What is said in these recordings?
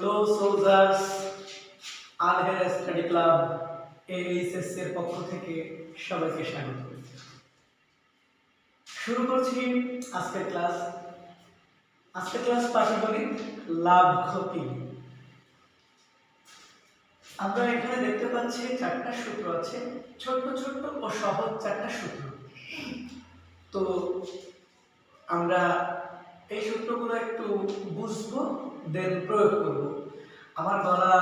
Slow soldiers আলহেরা study club HS এর পক্ষ থেকে সবাইকে স্বাগত। শুরু করছি আজকের ক্লাস। পাটিগণিত লাভ ক্ষতি। আমরা এখানে দেখতে পাচ্ছি চারটা সূত্র আছে, ছোট্ট ছোট্ট ও সহজ চারটা সূত্র। তো আমরা এই সূত্রগুলো একটু বুঝবো, দেন প্রয়োগ করব। আমার গলা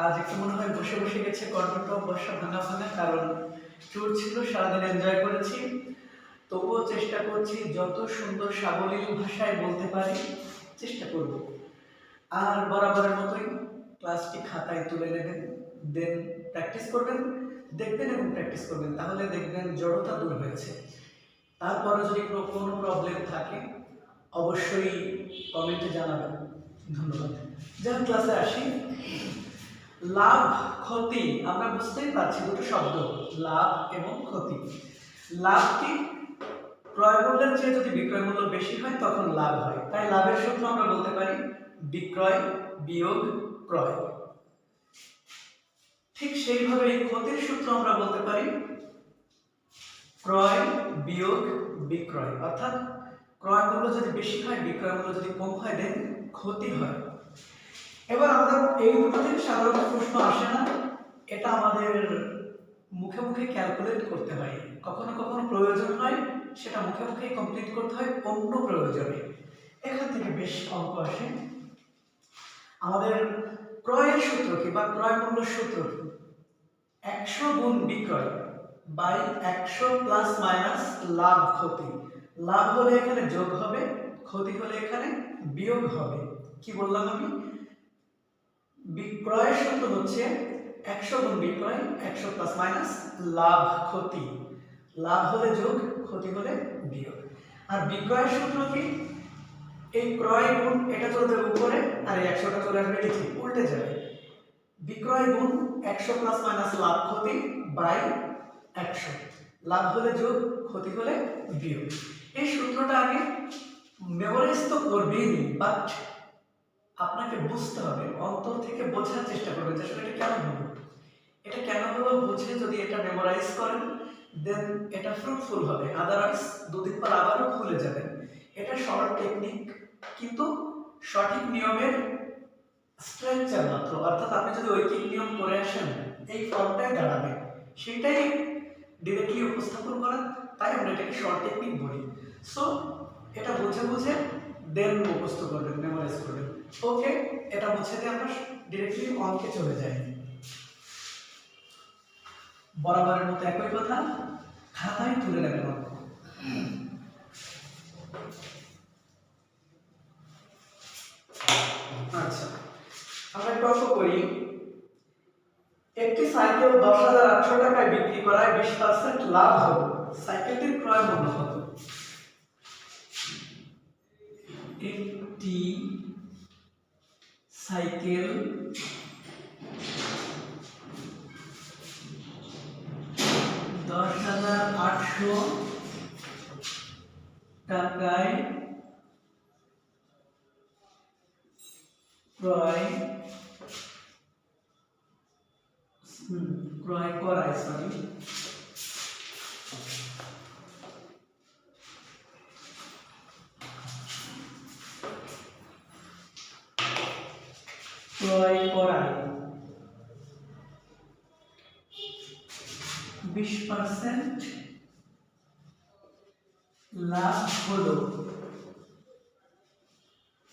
আজ একটু মনে হয় বসে বসে গেছে, কণ্ঠটা বর্ষা ভাঙা ভাঙা, কারণ ট্যুর ছিল, সারাদিন এনজয় করেছি। তবুও চেষ্টা করছি যত সুন্দর সাবলীল ভাষায় বলতে পারি চেষ্টা করব। আর বরাবরের মতোই ক্লাসটি খাতায় তুলে নেবেন, দেন প্র্যাকটিস করবেন, দেখবেন এবং প্র্যাকটিস করবেন, তাহলে দেখবেন জড়তা দূর হয়েছে। তারপরে যদি কোনো প্রবলেম থাকে অবশ্যই কমেন্টে জানাবেন। ধন্যবাদ। যার ক্লাসে আসি, লাভ ক্ষতি আমরা বুঝতেই পারছি, দুটো শব্দ লাভ এবং ক্ষতি। লাভ কি? ক্রয় মূল্যের চেয়ে যদি বিক্রয় মূল্য বেশি হয় তখন লাভ হয়, তাই লাভের সূত্র আমরা বলতে পারি বিক্রয় বিয়োগ ক্রয়। ঠিক সেইভাবে ক্ষতির সূত্র আমরা বলতে পারি ক্রয় বিয়োগ বিক্রয়, অর্থাৎ ক্রয় মূল্য যদি বেশি হয় বিক্রয় মূল্য যদি কম হয় দেন ক্ষতি হয়। এবার আমরা এই দুটো থেকে সাধারণত প্রশ্ন আসে না, এটা আমাদের মুখে মুখে ক্যালকুলেট করতে হয়, কখনো কখনো প্রয়োজন হয় সেটা মুখে মুখেই কমপ্লিট করতে হয় অন্য প্রয়োজনে। এখান থেকে বেশ অঙ্ক আসে। আমাদের ক্রয়ের সূত্র কি বা ক্রয় মূল্য সূত্র কি? 100 গুণ বিক্রয় বাই 100 প্লাস মাইনাস লাভ ক্ষতি। লাভ হলে এখানে যোগ হবে, ক্ষতি হলে এখানে বিয়োগ হবে। কি বললাম আমি? বিক্রয়ের সূত্র হচ্ছে 100 গুণ বিক্রয়, 100 প্লাস মাইনাস লাভ ক্ষতি। লাভ হলে যোগ, ক্ষতি হলে বিয়োগ। আর বিক্রয়ের সূত্র কি? এই ক্রয় গুণ এটা চলে যাবে উপরে, আর এই 100টা চলে আসবে নিচে, উল্টে যাবে। বিক্রয় গুণ 100 প্লাস মাইনাস লাভ ক্ষতি বাই 100। লাভ হলে যোগ, ক্ষতি হলে বিয়োগ। এই সূত্রটা আগে মেমোরাইজ তো করবেই, বাট আপনাকে বুঝতে হবে, অন্তর থেকে বোঝার চেষ্টা করবেন যে আসলে এটা কেন হলো। এটা কেন হলো বুঝে যদি এটা মেমোরাইজ করেন দেন এটা ফ্রুটফুল হবে, আদারওয়াইজ দুদিন পর আবারও ভুলে যাবেন। এটা শর্ট টেকনিক, কিন্তু সঠিক নিয়মের স্ট্রাকচার মাত্র, অর্থাৎ আপনি যদি ঐকিক নিয়ম করে আসেন এই ফর্মটাই দাঁড়াবে, সেটাই ডিরেক্টলি উপস্থাপন করেন, তাই আমরা এটাকে শর্ট টেকনিক বলি। সো এটা বুঝে বুঝে দেন মুখস্থ করবেন, মেমোরাইজ করবেন। ওকে, এটা বুঝে দিয়ে আমরা ডিরেক্টলি অঙ্কে চলে যাই। বরাবরের মতো একই কথা, খাতায় তুলে নেবেন অঙ্ক। আচ্ছা, আমরা একটু অঙ্ক করি। একটি সাইকেল 10,800 টাকায় বিক্রি করায় 20% লাভ হলো, সাইকেলটির ক্রয় মূল্য কত? একটি সাইকেল 10,800 টাকায় ক্রয় করায়, ক্রয় করায় 20% লাভ হলো,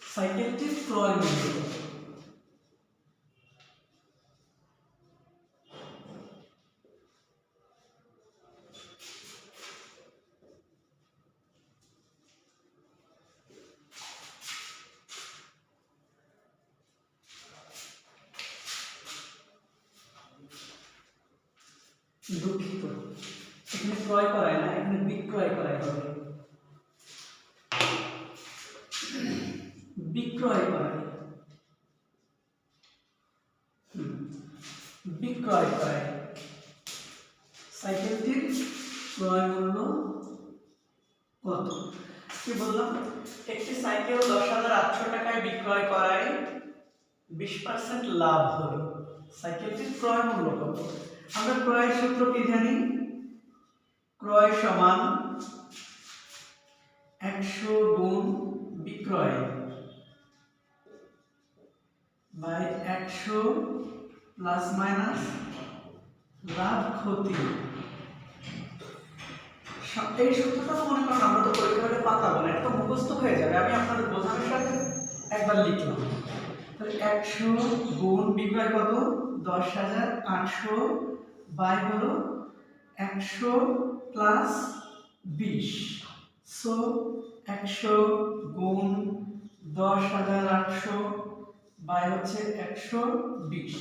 সাইকেলটির ক্রয় মূল্য। দুঃখিত, এখানে ক্রয় করায় না, এখানে বিক্রয় করায় হবে। বিক্রয় করায়, বিক্রয় করায় সাইকেলটির ক্রয় মূল্য কত? কি বললাম? একটি সাইকেল 10,800 টাকায় বিক্রয় করায় 20% লাভ হলো, সাইকেলটির ক্রয় মূল্য কত? আমরা ক্রয়ের সূত্র কি জানি? ক্রয় সমান 100 গুণ বিক্রয় বাই 100 প্লাস মাইনাস লাভ ক্ষতি। এই সূত্রটা তো মনে করেন আমরা তো পরীক্ষা হলে পাতাবো না, এটা তো মুখস্থ হয়ে যাবে। আমি আপনাদের বোঝানোর সাথে একবার লিখলাম। তাহলে 100 গুণ বিক্রয় কত? 10,800 বাই হলো 100 প্লাস 20। সো 100 গুণ 10,800 বাই হচ্ছে 120।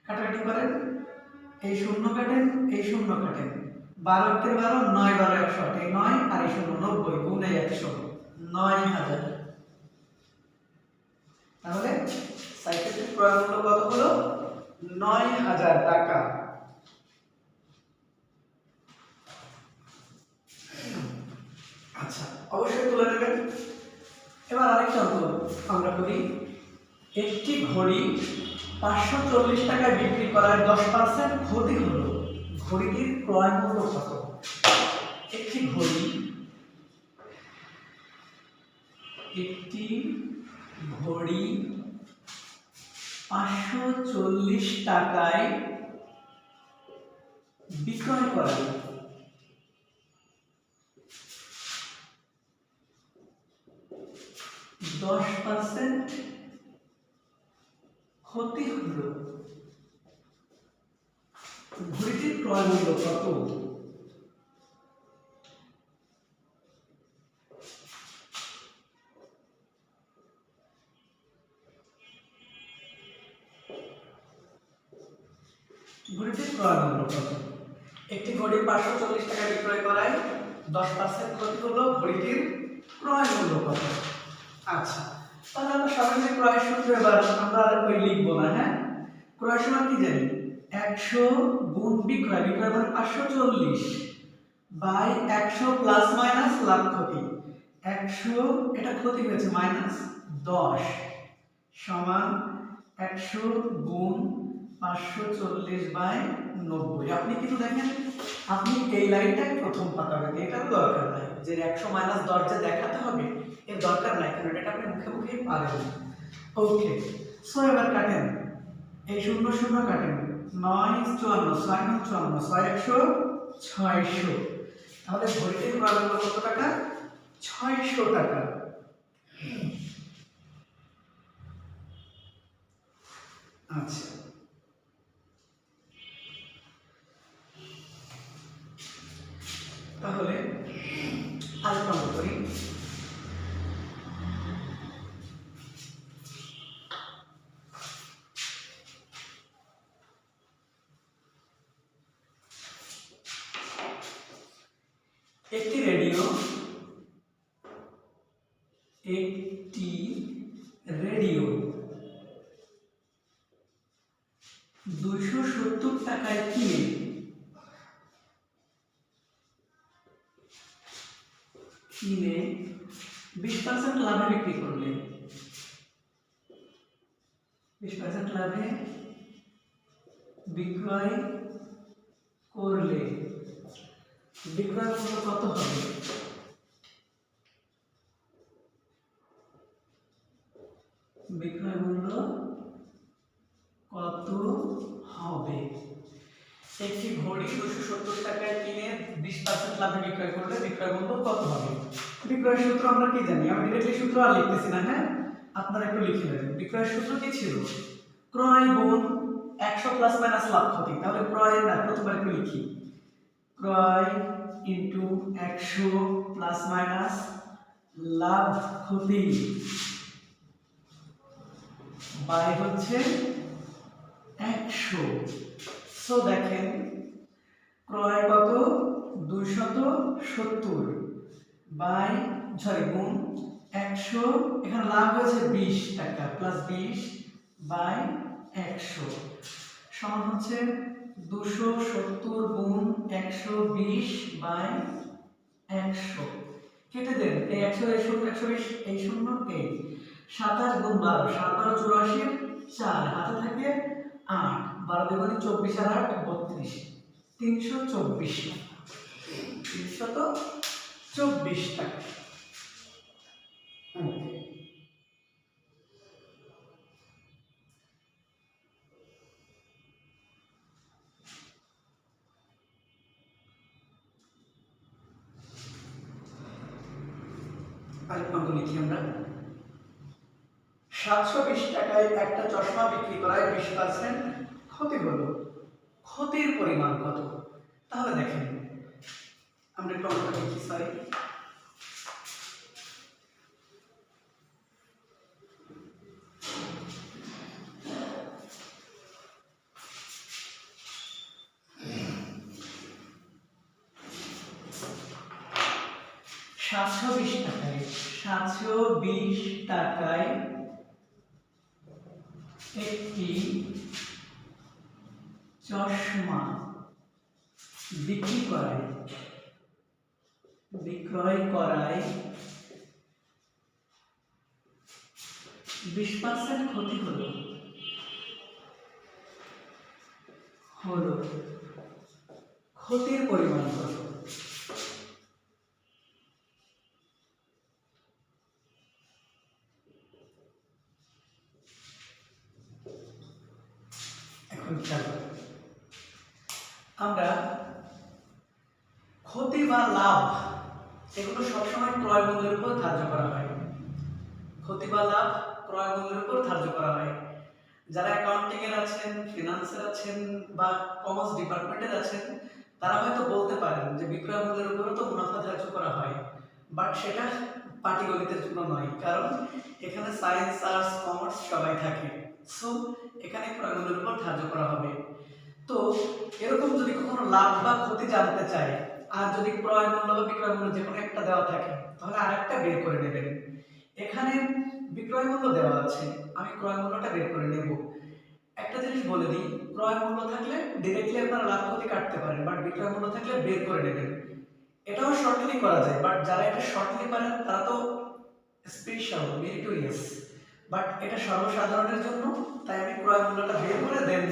কাটাকাটি করেন, এই শূন্য কাটেন, এই শূন্য কাটেন, 12 কে 12, 9 12 100, এই 9 আর এই শূন্য 90 গুণ এই 100, 9000। তাহলে সাইকেলটির ক্রয় মূল্য কত হলো? 9000 টাকা। আচ্ছা, অবশ্যই তুলে নেবেন। এবার আরেকটা অঙ্ক আমরা করি। একটি ঘড়ি 540 টাকায় বিক্রি করার 10% ক্ষতি হলো, ঘড়িটির ক্রয় মূল্য কত? একটি ঘড়ি 540 টাকায় বিক্রয় করা, 10% ক্ষতি হলো, ঘড়িটির ক্রয় মূল্য কত? ঘড়িটির ক্রয় মূল্য কত? একটি ঘড়ি 540 টাকায় বিক্রয় করায় 10% ক্ষতি হলো, ঘড়িটির ক্রয় মূল্য কত? আচ্ছা, তাহলে আমরা সাধারণত ক্রয় সূত্র এবার আমরা ওই লিখবো না। হ্যাঁ, ক্রয় সমান কি জানি? 100 গুণ বিক্রয়, বিক্রয় মানে 540 বাই 100 প্লাস মাইনাস লাভ ক্ষতি। 100 এটা ক্ষতি হয়েছে মাইনাস 10 সমান 100 গুণ 540 বাই 90। আপনি কিন্তু দেখেন, আপনি এই লাইনটাই প্রথম পাতাবেন, এটার দরকার নাই যে 100 মাইনাস 10 যে দেখাতে হবে, এর দরকার নাই, কারণ এটা আপনি মুখে মুখেই পারেন। ওকে, সো এবার কাটেন, এই শূন্য শূন্য কাটেন, 9 54, 6 54, 6 100, 600। তাহলে ঘড়িটির ক্রয় মূল্য কত টাকা? 600 টাকা। আচ্ছা, তাহলে আরেকটা অঙ্ক করি। একটি রেডিও 270 টাকায় কিনে 20% লাভে বিক্রি করলে, 20% লাভে বিক্রয় করলে বিক্রয় মূল্য কত হবে? বিক্রয় মূল্য কত হবে? একটি ঘড়ি 270 টাকায় কিনে 20% লাভে বিক্রয় করলে বিক্রয় মূল্য কত হবে? বিক্রয় সূত্র আমরা কি জানি? আমি ডিরেক্টলি সূত্র আর লিখতেছি না। হ্যাঁ, আপনারা একটু লিখে নেবেন। বিক্রয় সূত্র কি ছিল? ক্রয় গুণ 100 প্লাস মাইনাস লাভ ক্ষতি। তাহলে ক্রয় না, প্রথমবার একটু লিখি, ক্রয় ইনটু 100 প্লাস মাইনাস লাভ ক্ষতি বাই হচ্ছে 100। সো দেখেন, ক্রয় কত? 270 বাই গুণ 100, এখানে লাভ হয়েছে 20 টাকা প্লাস 20 বাই 100 সমান হচ্ছে 270 গুণ 120 বাই 100। কেটে দেন, এই 100 এই 120 এই শূন্য এই 27 গুণ 12, 7 12 84, 4, হাতে থাকে 8, 12 দুগুণে 24 আর 8 32, 324, 324 টাকা। আরেক অঙ্ক লিখি আমরা। 720 টাকায় একটা চশমা বিক্রি করায় 20% ক্ষতি হলো, ক্ষতির পরিমাণ কত? তাহলে দেখেন আমরা একটু অঙ্কটা লিখি। সরি, সাতশো বিশ টাকায় একটি চশমা বিক্রয় করায় 20% ক্ষতি হলো, ক্ষতির পরিমাণ কত? এখন আমরা ক্ষতি বা লাভ এগুলো সবসময় ক্রয় মূল্যের উপর ধার্য করা হয়। ক্ষতি বা লাভ ক্রয় মূল্যের উপর ধার্য করা হয়। যারা অ্যাকাউন্টিং এর আছেন, ফিনান্সের আছেন বা কমার্স ডিপার্টমেন্টের আছেন, তারা হয়তো বলতে পারেন যে বিক্রয় মূল্যের উপরও তো মুনাফা ধার্য করা হয়, বাট সেটা পাটিগণিতের জন্য নয়, কারণ এখানে সায়েন্স, আর্টস, কমার্স সবাই থাকে। সো এখানে ক্রয় মূল্যের উপর ধার্য করা হবে। তো এরকম যদি কখনো লাভ বা ক্ষতি জানতে চাই, আর যদি ক্রয় মূল্য বা বিক্রয় মূল্য যে কোনো একটা দেওয়া থাকে, তাহলে আরেকটা বের করে নেবেন। এখানে বিক্রয় মূল্য দেওয়া আছে, আমি ক্রয় মূল্যটা বের করে নেব। একটা জিনিস বলে দিই, ক্রয় মূল্য থাকলে ডিরেক্টলি আপনারা লাভ ক্ষতি কাটতে পারেন, বাট বিক্রয় মূল্য থাকলে বের করে নেবেন। এটাও শর্টলি করা যায়, বাট যারা এটা শর্টলি পারেন তারা তো স্পেশাল, মেরিটোরিয়াস, বাট এটা সর্বসাধারণের জন্য, তাই আমি ক্রয় মূল্যটা বের করে দেন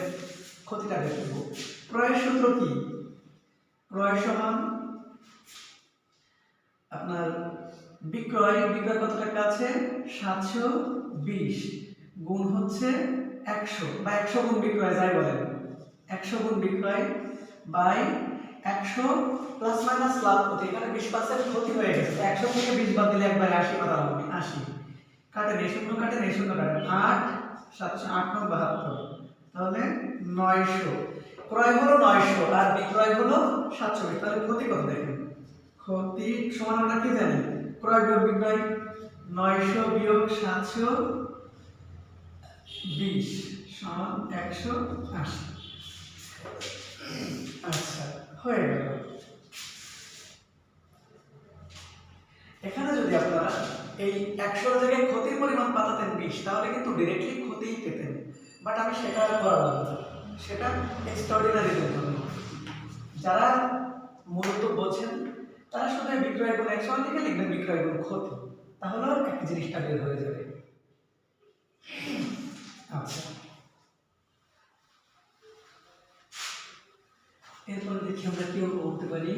ক্ষতিটা বের করব। ক্রয়ের সূত্র কি? ক্রয় সমান আপনার বিক্রয় কত টাকা আছে? 720 গুণ হচ্ছে 100 বা 100 গুণ বিক্রয় যাই বলেন, 100 গুণ বিক্রয় বাই 100 প্লাস মাইনাস লাভ ক্ষতি। এখানে 20% ক্ষতি হয়ে গেছে, 100 থেকে 20 বাদ দিলে একবারে 80 কথা হবে। 80 কাটেন, এই শূন্য কাটেন, এই শূন্য কাটেন, 8 708 9 72, তাহলে 900। ক্রয় হলো 900 আর বিক্রয় হলো 720, তাহলে ক্ষতি কত দেখেন? ক্ষতি সমান আমরা কি জানি? ক্রয় বিয়োগ বিক্রয়, 900 বিয়োগ 720 সমান 180। আচ্ছা, হয়ে গেল। এখানে যদি আপনারা এই 100 এর জায়গায় ক্ষতির পরিমাণ পাতাতেন 20, তাহলে কিন্তু ডাইরেক্টলি ক্ষতিই পেতেন, বাট আমি সেটা আর করালাম না, সেটা এক্সট্রাঅর্ডিনারিদের জন্য। যারা মূলত বোঝেন তারা শুধু বিক্রয় গুণ 100 থেকে লিখবেন বিক্রয় গুণ ক্ষতি, তাহলে একই জিনিসটা বের হয়ে যাবে। আচ্ছা, এরপরে দেখি আমরা কি করতে পারি।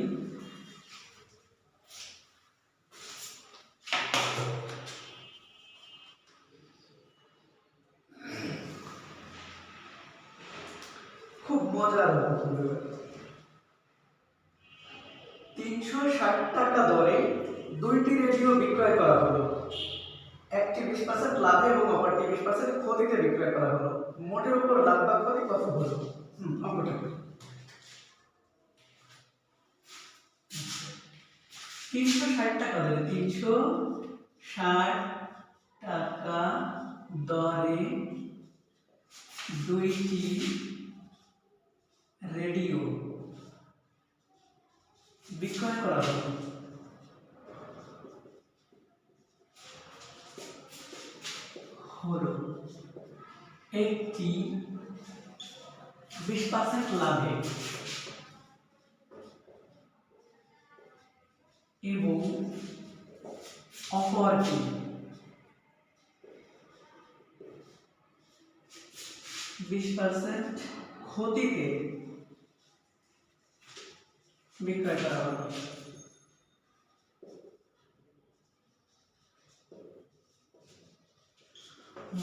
খুব মজার ব্যাপার, 360 টাকা দরে দুইটি রেডিও বিক্রয় করা হলো, একটি 20% লাভে এবং অপরটি 20% ক্ষতিতে বিক্রয় করা হলো। মোটের উপর লাভ বা ক্ষতি কত হলো? অঙ্কটা করি। 360 টাকা দরে, 360 টাকা দরে দুইটি রেডিও বিক্রয় করা হলো, একটি 20% লাভে এবং অপরটি 20% ক্ষতিতে বিক্রয় করা হলো।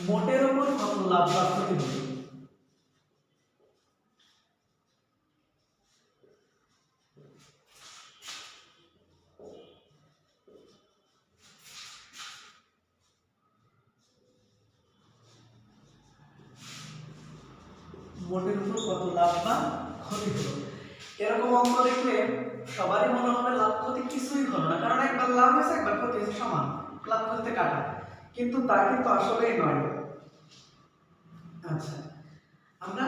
মোটের উপর কত লাভ বা ক্ষতি হলো? মোটের উপর কত লাভ বা ক্ষতি হলো? এরকম অঙ্ক দেখলে সবারই মনে হবে লাভ ক্ষতি কিছুই হলো না, কারণ একবার লাভ হয়েছে একবার ক্ষতি হয়েছে, সমান, লাভ ক্ষতিতে কাটা। কিন্তু তা কিন্তু আসলেই নয়। আচ্ছা, আমরা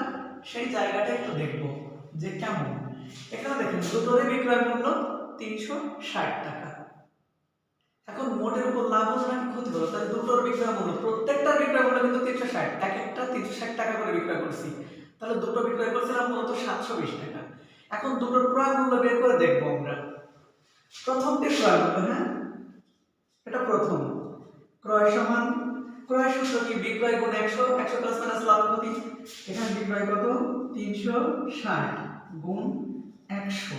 সেই জায়গাটা একটু দেখব যে কেমন। এখানে দেখেন দুটোরই বিক্রয় মূল্য 360 টাকা। এখন মোটের উপর লাভ হলো নাকি ক্ষতি হলো? তাহলে দুটোর বিক্রয় মূল্য, প্রত্যেকটার বিক্রয় মূল্য কিন্তু 360, এক একটা 360 টাকা করে বিক্রয় করছি। তাহলে দুটো বিক্রয় করছিলাম মূলত 720 টাকা। এখন দুটোর ক্রয় মূল্য বের করে দেখবো আমরা। প্রথমটির ক্রয় মূল্য, হ্যাঁ এটা প্রথম। ক্রয় সমান, ক্রয় সূত্র কি? বিক্রয় গুণ 100, 100 প্লাস মাইনাস লাভ ক্ষতি। এখানে বিক্রয় কত? 360 গুণ 100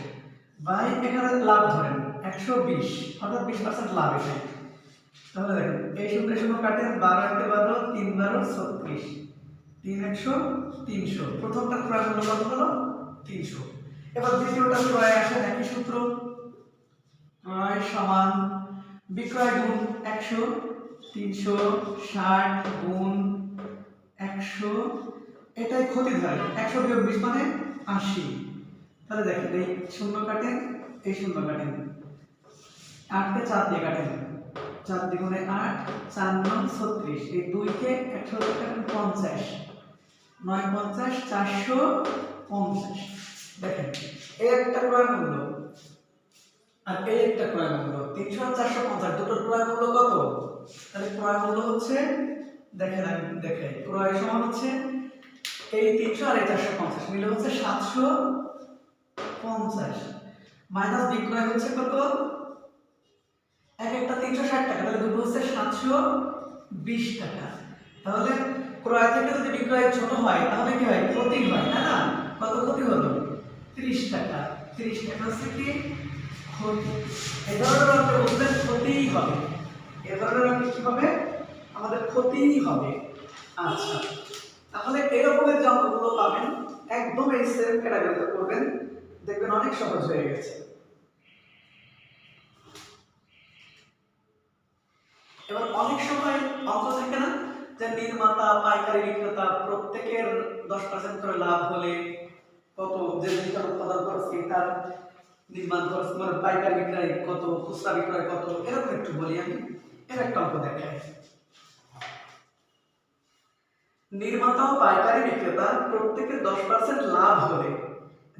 বাই এখানে লাভ ধরেন 120, অর্থাৎ 20% লাভ এখানে। তাহলে দেখেন এই শূন্য শূন্য কাটেন, 12 × 12 3 12 36, 3 100 300। প্রথমটার ক্রয় মূল্য কত হলো? 300। এবার দ্বিতীয়টা ক্রয় আসেন, একই সূত্র, ক্রয় সমান বিক্রয় গুণ 100, 360 গুণ 100, এটাই ক্ষতি ধরেন 100 বিয়োগ 20 মানে 80। তাহলে দেখেন এই শূন্য কাটেন, এই শূন্য কাটেন, 8 কে 4 দিয়ে কাটেন, 4 দ্বিগুণে 8, 4 9 36, এই 2 কে 100 দিয়ে কাটেন 50, 9 50 450। দেখেন এই একটা ক্রয় মূল্য আর এই একটা ক্রয় মূল্য 300 আর 450, দুটোর ক্রয় মূল্য কত? তাহলে ক্রয় মূল্য হচ্ছে, দেখেন আমি দেখাই, ক্রয় সমান হচ্ছে এই 300 আর এই 450 মিলে হচ্ছে 750, মাইনাস বিক্রয় হচ্ছে কত? এক একটা 360 টাকা, তাহলে দুটো হচ্ছে 720 টাকা। তাহলে ক্রয় থেকে যদি বিক্রয় ছোট হয় তাহলে কি হয়? ক্ষতি হয়, তাই না? কত ক্ষতি হলো? 30 টাকা। 30 টাকা হচ্ছে কি? ক্ষতি। এই ধরনের অঙ্ক বুঝলে ক্ষতিই হবে, এই ধরনের অঙ্ক কি হবে? আমাদের ক্ষতিই হবে। আচ্ছা, তাহলে এই রকমের যে অঙ্কগুলো পাবেন একদম এই সেম ক্যাটাগরিতে করবেন, দেখবেন অনেক সহজ হয়ে গেছে। এবার অনেক সময় অঙ্ক থাকে না যে নির্মাতা পাইকারি বিক্রেতা প্রত্যেকের 10% করে লাভ হলে কত, যে জিনিসটা উৎপাদন করছে তার নির্মাণ খরচ, মানে পাইকারি বিক্রয় কত, খুচরা বিক্রয় কত, এরকম একটু বলি আমি। এর একটা অঙ্ক দেখাই। নির্মাতা ও পাইকারি বিক্রেতা প্রত্যেকের 10% লাভ হলে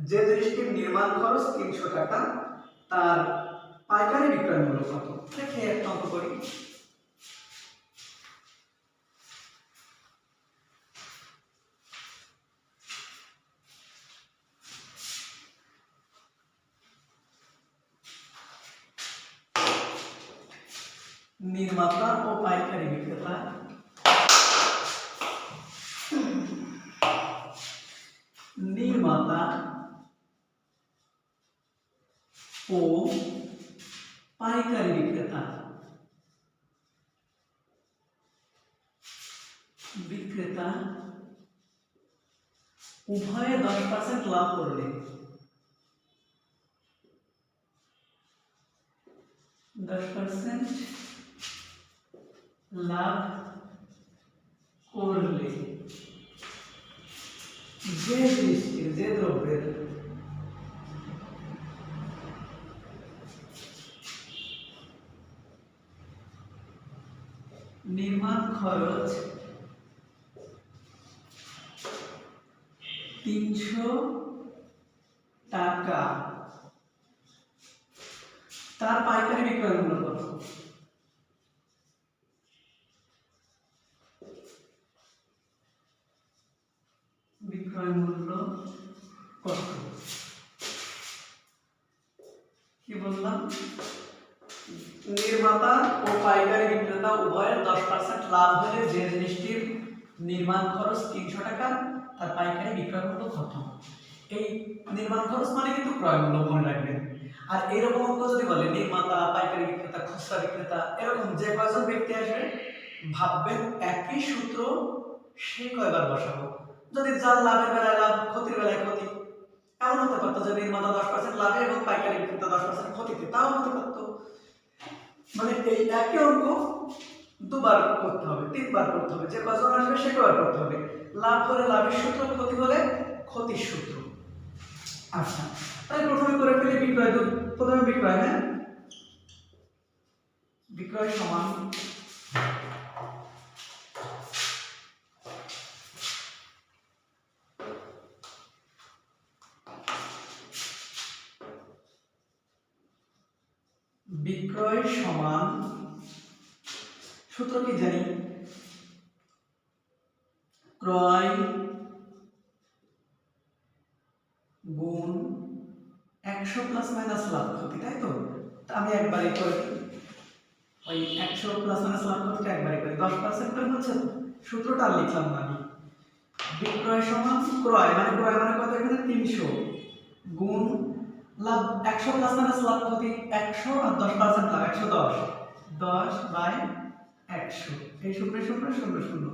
যে জিনিসটির নির্মাণ খরচ 300 টাকা, তার পাইকারি বিক্রয় মূল্য কত? দেখে একটা অঙ্ক করি। নির্মাতা ও পাইকারি বিক্রেতা নির্মাতা ও পাইকারি বিক্রেতা উভয়ে 10% লাভ করলে 10% লাভ করলে যে জিনিসটির, যে দ্রব্যের নির্মাণ খরচ 300 টাকা, তার পাইকারি বিক্রয় মূল্য কত? বিক্রয় মূল্য কত? কি বললাম? নির্মাতা ও পাইকারি বিক্রেতা উভয়ের 10% লাভ হলে যে জিনিসটির নির্মাণ খরচ 300 টাকা, তার পাইকারি বিক্রয় মূল্য কত। এই নির্মাণ খরচ মানে কিন্তু ক্রয় মূল্য মনে রাখবেন। আর এরকম অঙ্ক যদি বলে নির্মাতা, পাইকারি বিক্রেতা, খুচরা বিক্রেতা, এরকম যে কয়জন ব্যক্তি আসবে ভাববেন একই সূত্র সে কয়বার বসাবো। যদি যার লাভের বেলায় লাভ, ক্ষতির বেলায় ক্ষতি, এমন হতে পারতো যে নির্মাতা 10% লাভে এবং পাইকারি বিক্রেতা 10% ক্ষতিতে, তাও হতে পারতো। মানে এই একই অঙ্ক দুবার করতে হবে, তিনবার করতে হবে, যে কয়জন আসবে সে কয়বার করতে হবে। লাভ হলে লাভের সূত্র, ক্ষতি হলে ক্ষতির সূত্র। আচ্ছা, তাই প্রথমে করে ফেলি বিক্রয়। প্রথমে বিক্রয়, হ্যাঁ, বিক্রয় সমান বিক্রয় সমান সূত্র কি জানি, ক্রয় গুণ 100 প্লাস মাইনাস লাভ ক্ষতি, তাই তো। আমি একবারই করে ওই 100 প্লাস মাইনাস লাভ ক্ষতিটা একবারই করি, 10% করে হচ্ছে তো, সূত্রটা আর লিখলাম না আমি। বিক্রয় সমান ক্রয় মানে কত, এখানে 300 গুণ লাভ 100 প্লাস মাইনাস লাভ ক্ষতি 100 আর 10% লাভ 110, 10 বাই 100, এই শূন্য শূন্য শূন্য শূন্য,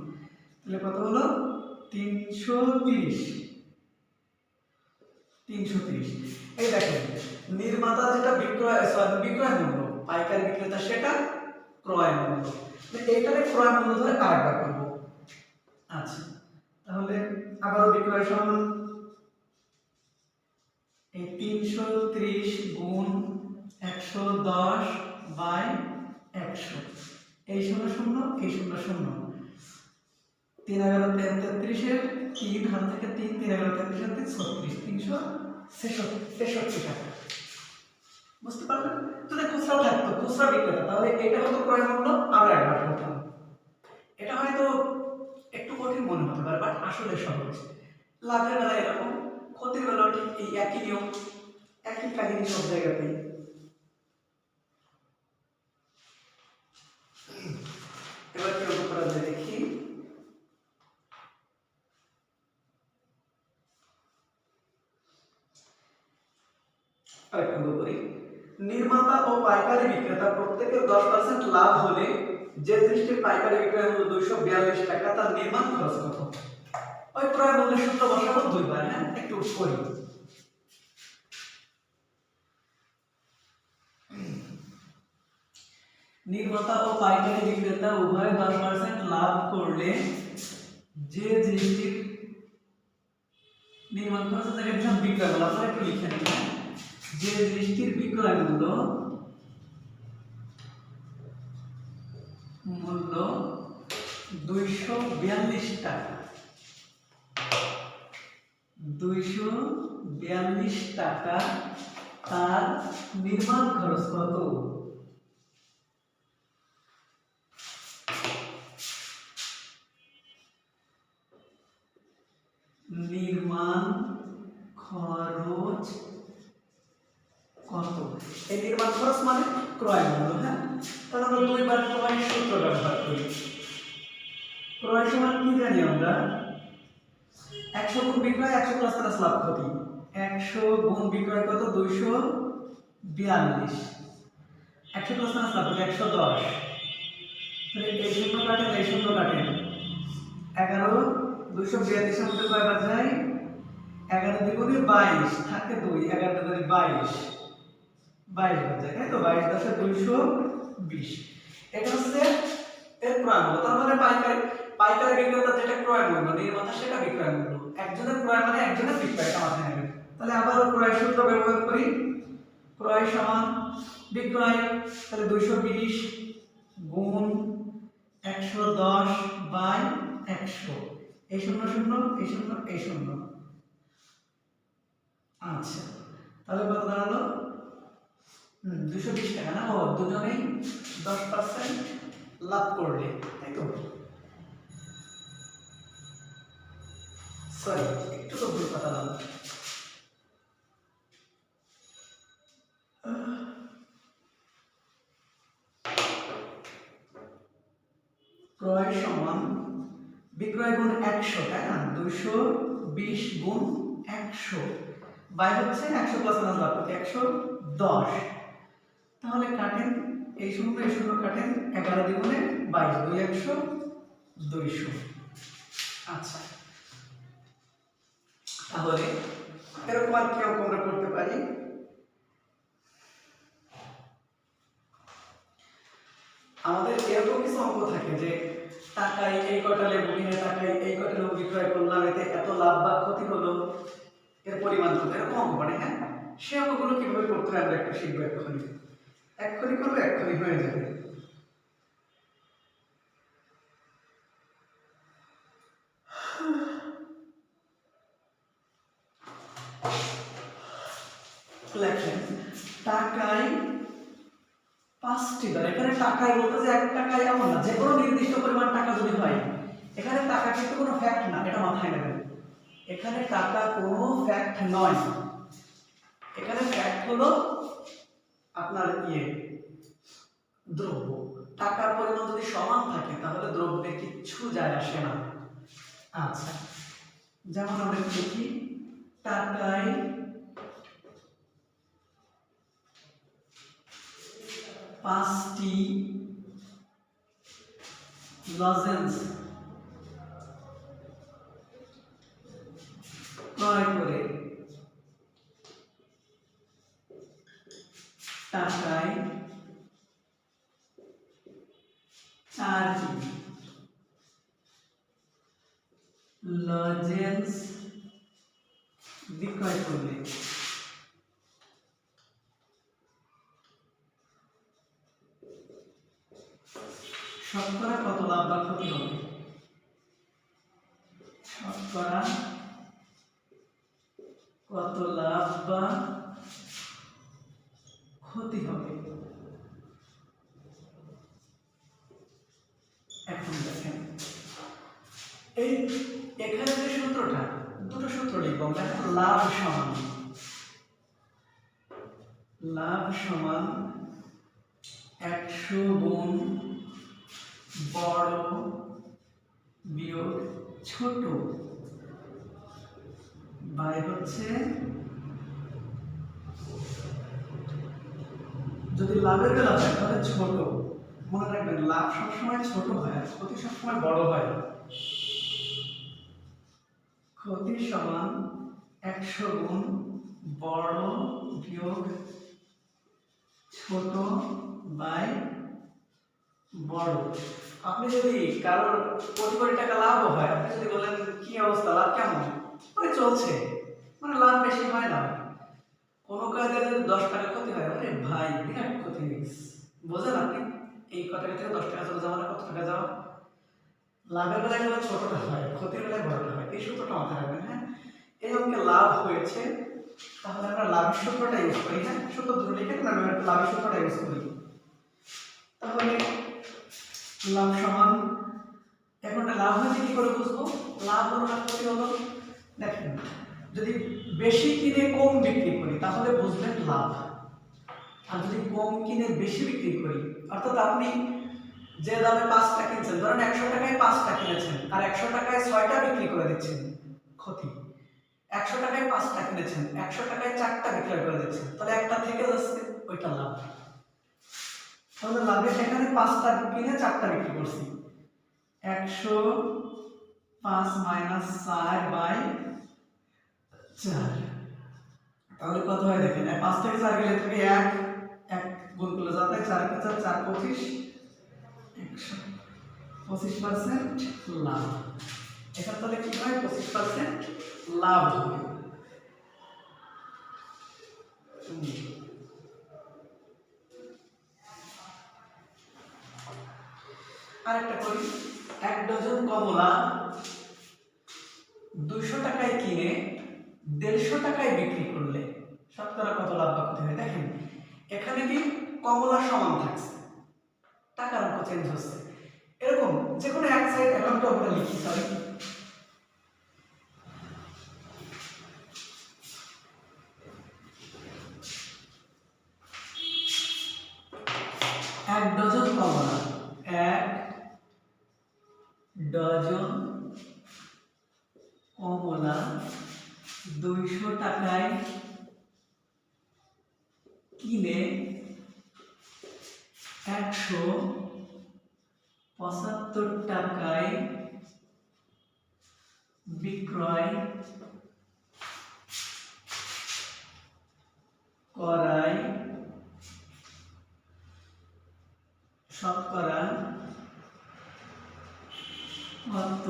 তাহলে কত হলো 330। এই দেখেন নির্মাতা যেটা বিক্রয় মূল্য, পাইকারি বিক্রেতা সেটা ক্রয় মূল্য, এইটারে ক্রয় মূল্য ধরে আরেকবার করব। আচ্ছা, তাহলে আবারও বিক্রয় সমান এই 330 গুণ 110 বাই 100, এই শূন্য শূন্য এই শূন্য শূন্য, 3 11 33 এর 3 হাত থেকে 3 3 11 33 এর 36, 363 টাকা। বুঝতে পারলেন? যদি খুচরা থাকতো, খুচরা বিক্রেতা, তাহলে এটা হতো ক্রয় মূল্য, আমরা একবার করতাম। এটা হয়তো একটু কঠিন মনে হতে পারে, বাট আসলে সহজ। লাভের বেলা এরকম, ক্ষতির বেলাও ঠিক এই একই নিয়ম, একই কাহিনী সব জায়গাতেই। এবার কিরকম করা যায় দেখি। নির্মাতা ও পাইকারি বিক্রেতা প্রত্যেকের 10% লাভ হলে যে জিনিসটির পাইকারি বিক্রয় মূল্য 242 টাকা, তার নির্মাণ খরচ কত। ওই ক্রয় মূল্যের সূত্র বসাবো দুইবার, হ্যাঁ, একটু করি। নির্মাতা ও পাইকারি বিক্রেতা উভয় 10% লাভ করলে যে জিনিসটির নির্মাণ খরচ থেকে দিলাম বিক্রয় মূল্য, আপনারা একটু লিখে নিন। যে জিনিসটির বিক্রয় মূল্য 242 টাকা, 242 টাকা, তার নির্মাণ খরচ কত। নির্মাণ খরচ কত, এই নির্মাণ খরচ মানে ক্রয় মূল্য, হ্যাঁ। তাহলে আমরা দুইবার ক্রয় সূত্র ব্যবহার করি। ক্রয় সমান কি জানি আমরা, 100 গুণ বিক্রয় 100 প্লাস মাইনাস লাভ ক্ষতি, 100 গুণ বিক্রয় কত 242, 100 প্লাস মাইনাস লাভ ক্ষতি 110, তাহলে এই শূন্য কাটেন এই শূন্য কাটেন, 11 242 এর মধ্যে কয়বার যায়, 11 দ্বিগুণে 22 থাকে 2, 11 দ্বিগুণে 22 বার যায়, তাই তো, 22 10 220। এটা হচ্ছে এর ক্রয় মূল্য। তার মানে পাইকারি বিক্রেতা যেটা ক্রয় মূল্য, নির্মাতা সেটা বিক্রয় মূল্য। একজনের ক্রয় মানে একজনের বিক্রয়, এটা মাথায় রাখবেন। তাহলে আবারও ক্রয় সূত্র ব্যবহার করি। ক্রয় সমান বিক্রয়, তাহলে 220 গুণ 110 বাই 100, এই শূন্য শূন্য এই শূন্য এই শূন্য। আচ্ছা, তাহলে কত দাঁড়ালো, 220 টাকা না। ও, দুজনেই 10% লাভ করলে, তাই তো। সরি, একটু তো ভুল কথা বললাম। ক্রয় সমান বিক্রয় গুণ 100, তাই না, 220 20 গুণ 100 বাই হচ্ছে 100 প্লাস মাইনাস লাভ ক্ষতি 110। তাহলে কাটেন এই শূন্য কাটেন, 11 দ্বিগুণে 22, 2 100 200। আচ্ছা, তাহলে এরকম আর কি অঙ্ক আমরা করতে পারি। আমাদের এরকম কিছু অঙ্ক থাকে যে টাকায় এই কটা লেবু কিনে টাকায় এই কটা লেবু বিক্রয় করলাম, এতে এত লাভ বা ক্ষতি হলো, এর পরিমাণ কত, এরকম অঙ্ক মানে। হ্যাঁ, সে অঙ্কগুলো কিভাবে করতে হয় আমরা একটু শিখবো। এক্ষুনি করবো, এক্ষুনি হয়ে যাবে। লেখেন টাকায় 5টি দর। এখানে টাকায় বলতে যে 1 টাকায় এমন না, যে কোনো নির্দিষ্ট পরিমাণ টাকা যদি হয়, এখানে টাকা কিন্তু কোনো ফ্যাক্ট না, এটা মাথায় নেবেন। এখানে টাকা কোনো ফ্যাক্ট নয়, এখানে ফ্যাক্ট হলো আপনার দ্রব্য। টাকার পরিমাণ যদি সমান থাকে তাহলে দ্রব্যে কিচ্ছু যায় আসে না। আচ্ছা, যেমন আমরা দেখি টাকায় 5টি লজেন্স ক্রয় করে টাকায় 4টি লজেন্স বিক্রয় করলে শতকরা কত লাভ বা ক্ষতি হবে? শতকরা কত লাভ বা ক্ষতি হবে? এখন দেখেন এই এখানে যে সূত্রটা, দুটো সূত্র লিখবো আমরা। লাভ সমান 100 গুণ বড় বিয়োগ ছোট বাই হচ্ছে, যদি লাভের বেলা হয় তাহলে ছোট। মনে রাখবেন লাভ সবসময় ছোট হয় আর ক্ষতি সবসময় বড় হয়। ক্ষতি সমান 100 গুণ বড় বিয়োগ ছোট বাই বড়। আপনি যদি কারোর কোটি কোটি টাকা লাভও হয়, আপনি যদি বলেন কি অবস্থা, লাভ কেমন, মানে চলছে, মানে লাভ বেশি হয় না, কোনো কাজে যদি 10 টাকা ক্ষতি হয়, আরে ভাই বিরাট ক্ষতি হয়ে গেছে। বোঝেন আপনি এই কত টাকা থেকে 10 টাকা চলে যাওয়া, কত টাকা যাওয়া। লাভের বেলায় গেলে ছোটটা হয়, ক্ষতির বেলায় বড়টা হয়। এই সূত্রটা মাথায় রাখবেন। হ্যাঁ, এই অঙ্কে লাভ হয়েছে, তাহলে আমরা লাভের সূত্রটা ইউজ করি। হ্যাঁ, সূত্র দুটো লিখে তাহলে আমরা লাভের সূত্রটা ইউজ করি। তাহলে লাভ সমান, এখন লাভ হয়েছে কি করে বুঝবো? লাভ হলো না ক্ষতি হলো? দেখেন যদি বেশি কিনে কম বিক্রি করি তাহলে বুঝবেন লাভ, আর যদি কম কিনে বেশি বিক্রি করি, অর্থাৎ আপনি যে দামে 5টা কিনছেন, ধরেন 100 টাকায় 5টা কিনেছেন আর 100 টাকায় 6টা বিক্রি করে দিচ্ছেন, ক্ষতি। 100 টাকায় 5টা কিনেছেন, 100 টাকায় 4টা বিক্রি করে দিচ্ছেন, তাহলে একটা থেকে যাচ্ছে, ওইটা লাভ। তাহলে লাভের এখানে 5টা কিনে 4টা বিক্রি করছি, 105 মাইনাস 4 বাই 4। তাহলে কত হয় দেখেন, 5 থেকে 4 গেলে থেকে 1 গুণ করলে যাতে 4 কে 4 4 25 100 25% লাভ। এটা তাহলে কি হয়, 25% লাভ হবে। আরেকটা করি, 1 ডজন কমলা 200 টাকায় কিনে 150 টাকায় বিক্রি করলে শতকরা কত লাভ বা ক্ষতি হয়? দেখেন এখানে কি কমলা সমান থাকছে, টাকার অঙ্ক চেঞ্জ হচ্ছে। এরকম যে কোনো এক সাইড অ্যাকাউন্টে আমরা লিখি, সরি এক ডজন কমলা, 1 ডজন কমলা 200 টাকায় কিনে 175 টাকায় বিক্রয় করায় শতকরা কত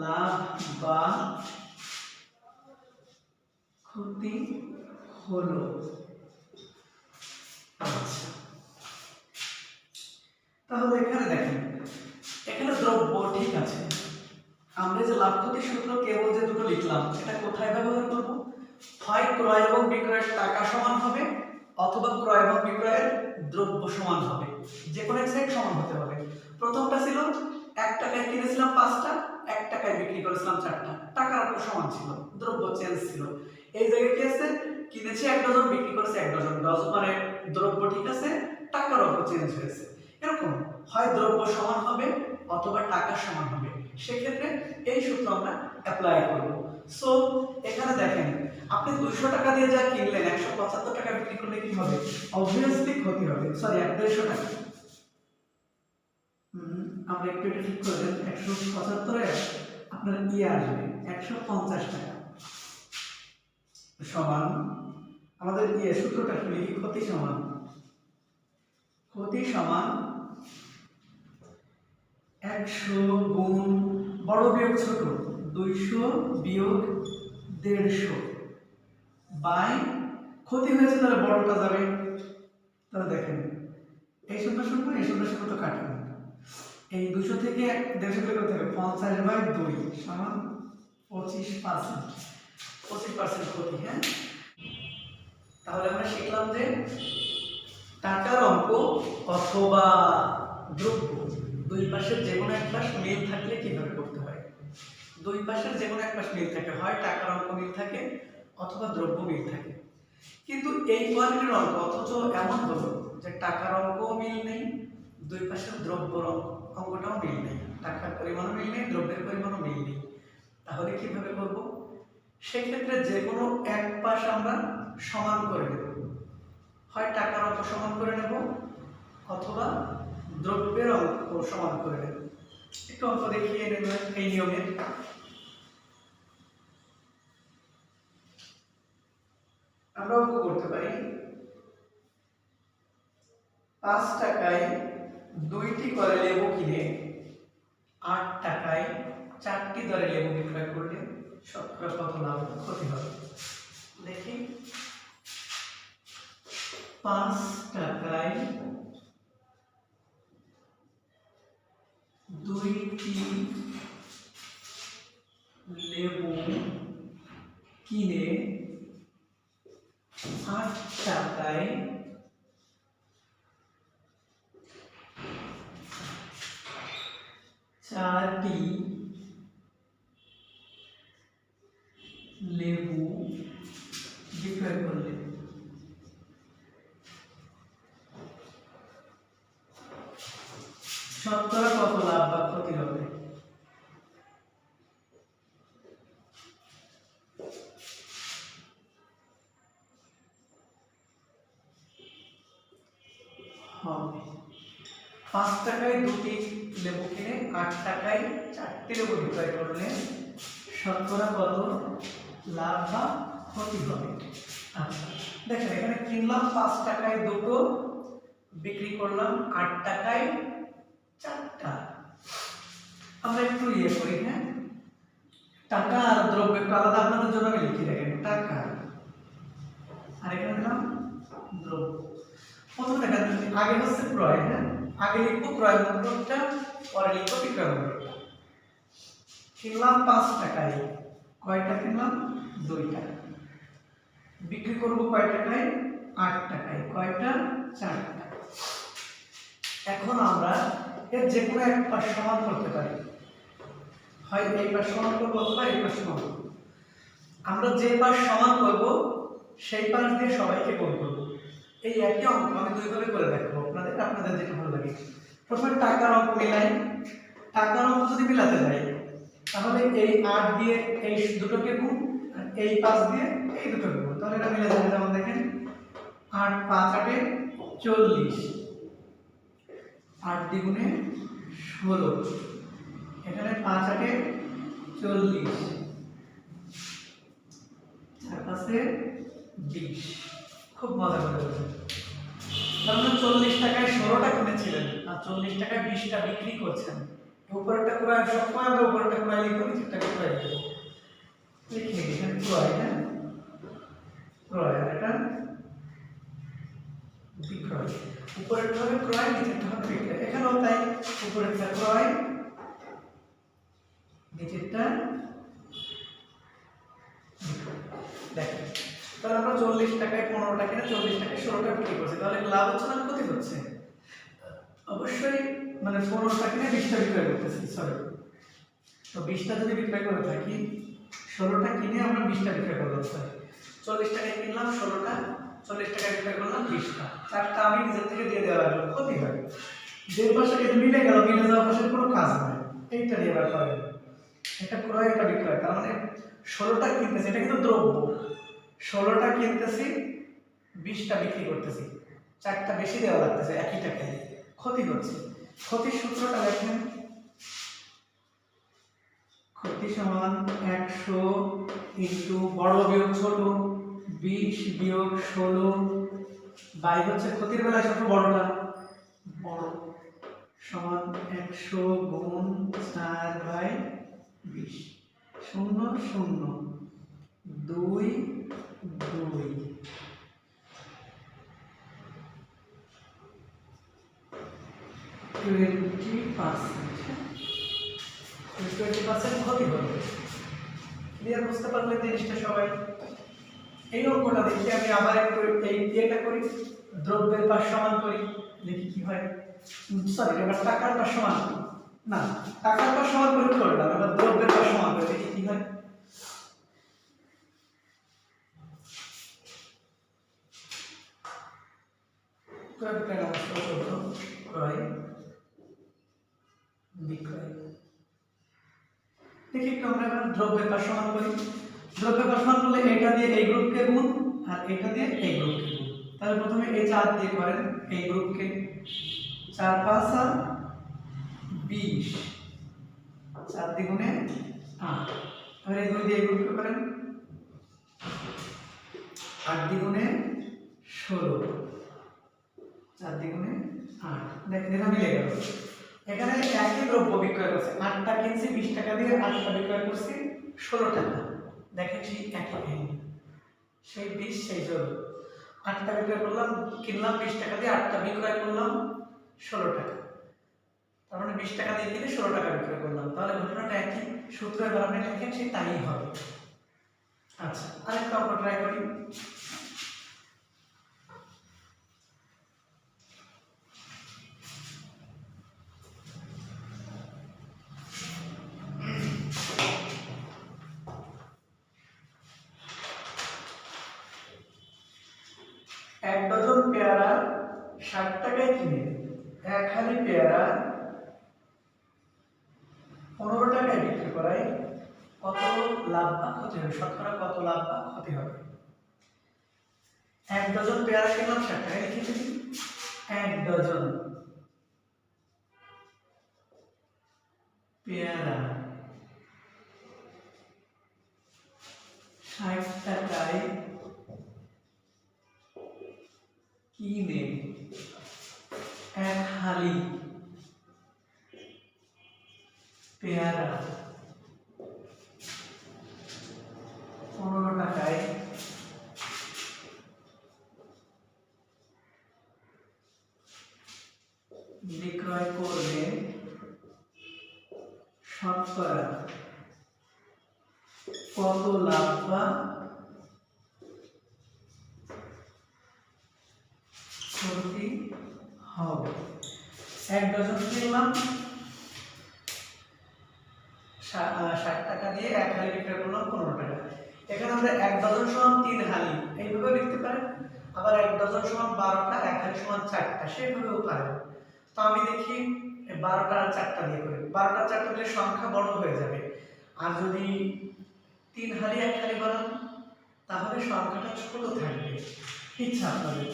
লাভ বা ক্ষতি হলো? আচ্ছা, তাহলে এখানে দেখেন, এখানে দ্রব্য ঠিক আছে, আমরা যে লাভ ক্ষতির সূত্র কেবল যে দুটো লিখলাম এটা কোথায় ব্যবহার করব? হয় ক্রয় এবং বিক্রয়ের টাকা সমান হবে, অথবা ক্রয় এবং বিক্রয়ের দ্রব্য সমান হবে, যে কোনো এক সাইড সমান হতে হবে। প্রথমটা ছিল 1 টাকায় কিনেছিলাম 5টা, 1 টাকায় বিক্রি করেছিলাম 4টা, টাকার অঙ্ক সমান ছিল, দ্রব্য চেঞ্জ ছিল। এই জায়গায় কি আছে, কিনেছি 1 ডজন, বিক্রি করেছি 1 ডজন, ডজন মানে দ্রব্য ঠিক আছে, টাকার অঙ্ক চেঞ্জ হয়েছে। এরকম হয় দ্রব্য সমান হবে অথবা টাকা সমান হবে, সেক্ষেত্রে এই সূত্র আমরা অ্যাপ্লাই করব। সো এখানে দেখেন, আপনি 200 টাকা দিয়ে যা কিনলেন 175 টাকা বিক্রি করলে কি হবে? অবভিয়াসলি ক্ষতি হবে। সরি, 150 টাকা, আমরা একটু এটা ঠিক করে দেন। 175 এ আপনার আসবে 150 টাকা সমান, আমাদের সূত্রটা কি লিখি? ক্ষতি সমান 100 গুণ বড় বিয়োগ ছোট, 200 বিয়োগ 150 বাই ক্ষতি হয়েছে, তাহলে বড়টা যাবে। তাহলে দেখেন, এই শূন্য শূন্য এই শূন্য শূন্য তো কাটবে, এই 200 থেকে 150 বিয়োগ করতে হবে, 50/2 সমান 25%, 25% ক্ষতি। হ্যাঁ, তাহলে আমরা শিখলাম যে টাকার অঙ্ক অথবা দ্রব্য দুই পাশের যে কোনো এক পাশ মিল থাকলে কিভাবে করতে হয়। দুই পাশের যে কোনো এক পাশ মিল থাকে, হয় টাকার অঙ্ক মিল থাকে অথবা দ্রব্য মিল থাকে। কিন্তু এই কোয়ালিটির অঙ্ক অথচ এমন হলো যে টাকার অঙ্কও মিল নেই, দুই পাশের দ্রব্যর অঙ্কটাও মিল নেই, টাকার পরিমাণও মিল নেই, দ্রব্যের পরিমাণও মিল নেই। তাহলে কিভাবে করব? সেক্ষেত্রে যে কোনো এক পাশ আমরা সমান করে নেব, হয় টাকার অঙ্ক সমান করে নেব অথবা দ্রব্যের অঙ্ক সমান করে নেব। একটু অঙ্ক দেখিয়ে নেব এই নিয়মে। আমরা অঙ্ক করতে পারি 5 টাকায় 2টি করে লেবু কিনে 8 টাকায় 4টি দরে লেবু বিক্রয় করলে শতকরা কত লাভ ক্ষতি হবে? দেখি, 5 টাকায় 2টি লেবু কিনে 8 টাকায় 4টি লেবু বিক্রয় করলে শতকরা কত লাভ বা ক্ষতি হবে? হবে 5 টাকায় 2টি লেবু কিনে 8 টাকায় 4টি লেবু বিক্রয় করলে শতকরা কত লাভ বা ক্ষতি হবে? আচ্ছা, দেখেন এখানে কিনলাম 5 টাকায় 2টো, বিক্রি করলাম 8 টাকায় 4টা। আমরা একটু করি, হ্যাঁ, টাকা আর দ্রব্য একটু আলাদা আপনাদের জন্য আমি লিখি। দেখেন, টাকা আর এখানে দিলাম দ্রব্য। প্রথমে দেখেন, আগে হচ্ছে ক্রয়, হ্যাঁ, আগে লিখবো ক্রয় মূল্যটা, পরে লিখবো বিক্রয় মূল্যটা। কিনলাম 5 টাকায়, কয়টা কিনলাম? 2টা। বিক্রি করব কয় টাকায়? 8 টাকায়, কয়টা? 4টা। এখন আমরা এর যে কোনো এক পাশ সমান করতে পারি, হয় এই পাশ সমান করবো অথবা এই পাশ সমান করবো। আমরা যে পাশ সমান করব সেই পাশ দিয়ে সবাইকে গুণ করব। এই একই অঙ্ক আমি দুইভাবে করে দেখাবো আপনাদের যেটা ভালো লাগে। প্রথমে টাকার অঙ্ক মিলাই, টাকার অঙ্ক যদি মিলাতে যাই তাহলে এই 8 দিয়ে এই দুটোকে গুণ আর এই 5 দিয়ে এই দুটোকে গুণ, তাহলে এটা মিলে যাবে। যেমন দেখেন 8 5 8 40, 8 দ্বিগুণে 16, এখানে 5 8 40, 4 5 20। খুব মজা করে বলছেন। তাহলে 40 টাকায় 16টা কিনেছিলেন আর 40 টাকায় 20টা বিক্রি করছেন। উপরেরটা ক্রয়, সবসময় আমরা উপরেরটা ক্রয় লিখব, নিচেরটা ক্রয় লিখব। লিখে এখানে ক্রয়, হ্যাঁ ক্রয়, আর এটা বিক্রয়। উপরেরটা হবে ক্রয়, নিচেরটা হবে বিক্রয়। এখানেও তাই, উপরেরটা ক্রয়, নিচেরটা বিক্রয়। দেখেন তাহলে আমরা 40 টাকায় 15টা কিনে 40 টাকায় 16টা বিক্রি করছি, তাহলে লাভ হচ্ছে না ক্ষতি হচ্ছে? অবশ্যই, মানে 15টা কিনে 20টা বিক্রয় করতেছি, সরি। তো 20টা যদি বিক্রয় করে থাকি, 16টা কিনে আমরা 20টা বিক্রয় করলাম, সরি 40 টাকায় কিনলাম 16টা, 40 টাকায় বিক্রয় করলাম 20টা, 4টা আমি নিজের থেকে দিয়ে দেওয়া লাগলো, ক্ষতি হয়। যে পাশে এটা মিলে গেল, মিলে যাওয়ার পাশে কোনো কাজ নাই, এইটা নিয়ে এবার করেন। এটা ক্রয়, এটা বিক্রয়, তার মানে 16টা কিনতেছি, এটা কিন্তু দ্রব্য। 16টা কিনতেছি, 20টা বিক্রি করতেছি, 4টা বেশি দেওয়া লাগতেছে একই টাকায়, ক্ষতি হচ্ছে। ক্ষতির সূত্রটা লেখেন, ক্ষতি সমান 100 ইনটু বড় বিয়োগ ছোট, 20 বিয়োগ 16 বাই হচ্ছে ক্ষতির বেলায় ছোট বড়টা, বড় সমান 100 গুণ 4 বাই 20, 0 0 2 2, 20% ক্ষতি হবে। ক্লিয়ার? বুঝতে পারলেন জিনিসটা সবাই? এই অঙ্কটা দেখি আমি আবার একটু এই ইয়েটা করি, দ্রব্যের পাশ সমান করি, দেখি কি হয়। সরি, এবার টাকার পাশ সমান না, টাকার পাশ সমান করে করলাম, এবার দ্রব্যের পাশ সমান করে দেখি কি হয়। দেখি একটু আমরা এবার দ্রব্যের পাশ সমান করি। দ্রব্যের পাশ সমান করলে এটা দিয়ে এই গ্রুপকে গুণ আর এটা দিয়ে এই গ্রুপকে গুণ। তাহলে প্রথমে এই 4 দিয়ে করেন এই গ্রুপকে, 4 5 20, 4 দ্বিগুণে 8। তাহলে এই 2 দিয়ে এই গ্রুপকে করেন, 8 দ্বিগুণে 16, 4 দ্বিগুণে 8। দেখেন এটা মিলে গেল। এখানে একই দ্রব্য বিক্রয় করছে, 8টা কিনছি 20 টাকা দিয়ে, 8টা বিক্রয় করছি 16 টাকা। দেখেন সেই একই কাহিনী, সেই 20 সেই 16, 8টা বিক্রয় করলাম, কিনলাম 20 টাকা দিয়ে, 8টা বিক্রয় করলাম 16 টাকা। তার মানে 20 টাকা দিয়ে কিনে 16 টাকা বিক্রয় করলাম, তাহলে ঘটনাটা একই। সূত্র এবার আপনি লিখেন সেই তাই হবে। আচ্ছা, আরেকটা অঙ্ক ট্রাই করি। এক ডজন পেয়ারা 60 টাকায় কিনে এক হালি পেয়ারা 15 টাকায় বিক্রি করায় কত লাভ বা ক্ষতি হবে? শতকরা কত লাভ বা ক্ষতি হবে? এক ডজন পেয়ারা কিনলাম 60 টাকায়, লিখে দিই এক ডজন পেয়ারা 60 টাকায় কিনে এক হালি পেয়ারা 15 টাকায় বিক্রয় করলে শতকরা কত লাভ বা ক্ষতি হবে? এক ডজন কিনলাম 60 টাকা দিয়ে, এক হালি বিক্রয় করলাম 15 টাকা। এখানে আমরা এক ডজন সমান 3 হালি এইভাবে লিখতে পারেন, আবার এক ডজন সমান 12টা, এক হালি সমান 4টা, সেভাবেও পারেন। তো আমি দেখি 12টা আর 4টা দিয়ে করি, 12টা 4টা দিলে সংখ্যা বড় হয়ে যাবে। আর যদি 3 হালি 1 হালি বানান তাহলে সংখ্যাটা ছোট থাকবে। ইচ্ছা আপনাদের।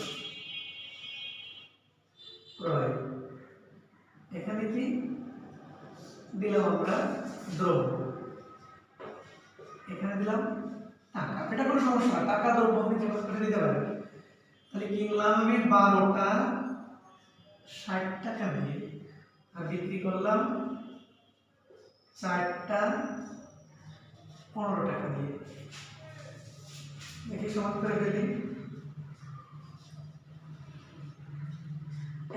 ক্রয়, এখানে কি দিলাম আমরা দ্রব্য, এখানে দিলাম টাকা। এটা কোনো সমস্যা না, টাকা দ্রব্য আপনি যে করে দিতে পারেন। তাহলে কিনলাম আমি 12টা 60 টাকা দিয়ে, আর বিক্রি করলাম 4টা 15 টাকা দিয়ে। দেখি সমান করে ফেলি।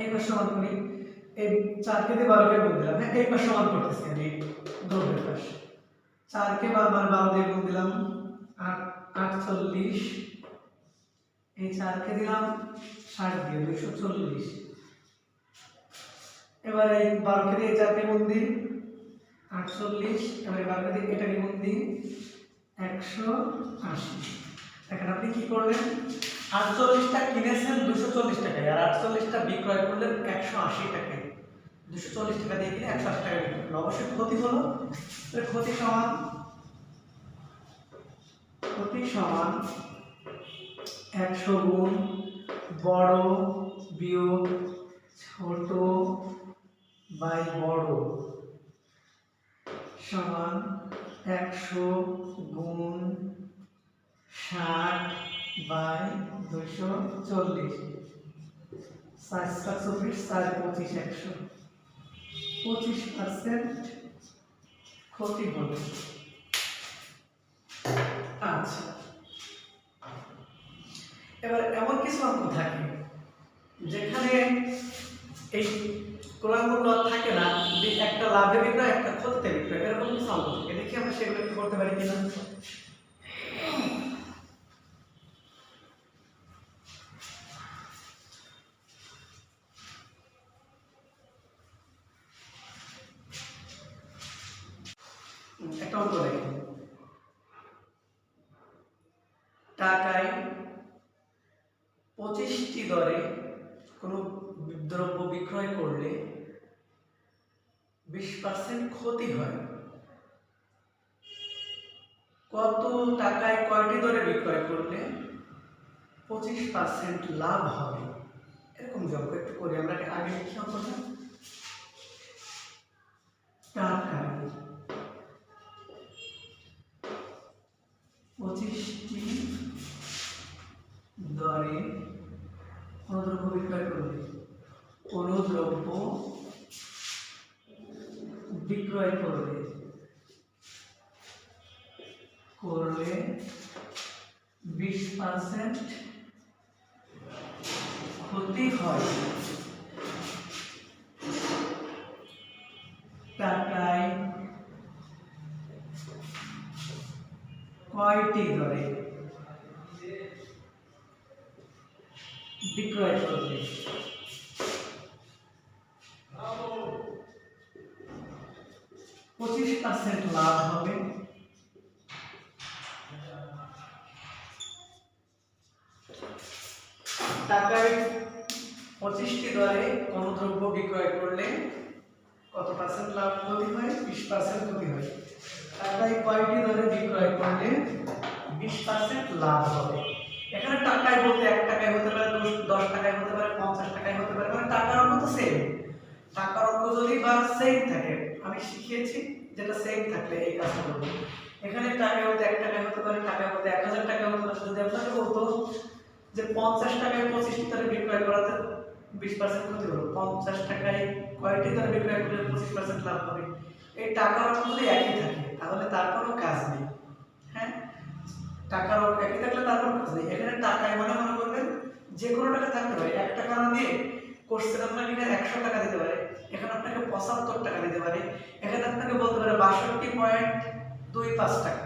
এইবার সমান করি, এই 4 কে দিয়ে 12 কে গুণ দিলাম। হ্যাঁ, এইবার সমান করতেছি আমি দ্রব্যের পাশ। 4 কে 12 দিয়ে গুণ দিলাম 48, এই 4 কে দিলাম 60 দিয়ে 240। এবার এই 12 কে দিয়ে 4 কে গুণ দিই 48, এবার 12 কে দিয়ে এটাকে গুণ দিই 180। এখন আপনি কি করলেন, 48টা কিনেছেন 240 টাকায়, আর 48টা বিক্রয় করলেন 180 টাকায়। 240 টাকা দিয়ে কিনে 180 টাকা বিক্রি করলেন। অবশ্যই ক্ষতি হলো। তাহলে ক্ষতি সমান 100 গুণ বড় বিয়োগ ছোট বাই বড় সমান 100 গুণ 60 বাই 240। 4 4 25 100, 25% ক্ষতি হলো। আচ্ছা, এবার এমন কিছু অঙ্ক থাকে যেখানে এই ক্রয় মূল্য থাকে না, একটা লাভে বিক্রয় একটা ক্ষতিতে বিক্রয়, এরকম কিছু অঙ্ক থাকে। দেখি আমরা সেগুলো কি করতে পারি কিনা। একটা অঙ্ক দেখুন, টাকায় 25টি দরে কোনো দ্রব্য বিক্রয় করলে 20% ক্ষতি হয়। কত টাকায় কয়টি দরে বিক্রয় করলে 25% লাভ হবে? এরকম অঙ্ক একটু করি আমরা। আগে লিখি অঙ্কটা। টাকায় 25টি দরে কোনো দ্রব্য বিক্রয় করলে, কোনো দ্রব্য বিক্রয় করলে 20% ক্ষতি হয়। টাকায় কয়টি দরে বিক্রয় করলে 25% লাভ হবে। টাকায় 25টি দরে কোন দ্রব্য বিক্রয় করলে কত পার্সেন্ট লাভ ক্ষতি হয়? 20% ক্ষতি হয়। টাকায় কয়টি দরে বিক্রয় করলে 20% লাভ হবে। এখানে টাকায় বলতে 1 টাকায় হতে পারে, 10 টাকায় হতে পারে, 50 টাকায় হতে পারে, মানে টাকার অঙ্ক তো সেম। টাকার অঙ্ক যদি বা সেম থাকে, আমি শিখিয়েছি যেটা সেম থাকলে এই কাজটা করব। এখানে টাকায় বলতে 1 টাকায় হতে পারে, টাকায় বলতে 1000 টাকায় হতে পারে। যদি আপনাকে বলতো যে 50 টাকায় 25টি দরে বিক্রয় করাতে 20% ক্ষতি হলো, 50 টাকায় কয়টি দরে বিক্রয় করলে 25% লাভ হবে, এই টাকার অঙ্ক যদি একই থাকে তাহলে তার কোনো কাজ নেই। হ্যাঁ, টাকার অঙ্ক একই থাকলে তার কোনো কাজ নেই। এখানে টাকায় মানে মনে করবেন যে কোনো টাকা থাকতে পারে। 1 টাকা না দিয়ে কোশ্চেন আপনাকে 100 টাকা দিতে পারে, এখানে আপনাকে 75 টাকা দিতে পারে, এখানে আপনাকে বলতে পারে 62.25 টাকা,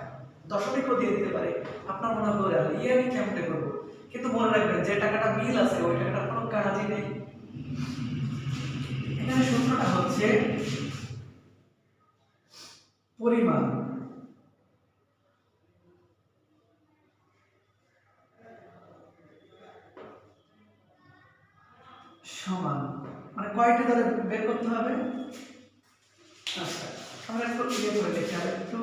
দশমিকও দিয়ে দিতে পারে। আপনার মনে হবে আমি কেমনে করবো? কিন্তু মনে রাখবেন যে টাকাটা মিল আছে ওই টাকাটার কোনো কাজই নেই। এখানে সূত্রটা হচ্ছে পরিমাণ সমান, মানে কয়টি দরে বের করতে হবে। আচ্ছা, আমরা একটু ইয়ে করে দেখি আর একটু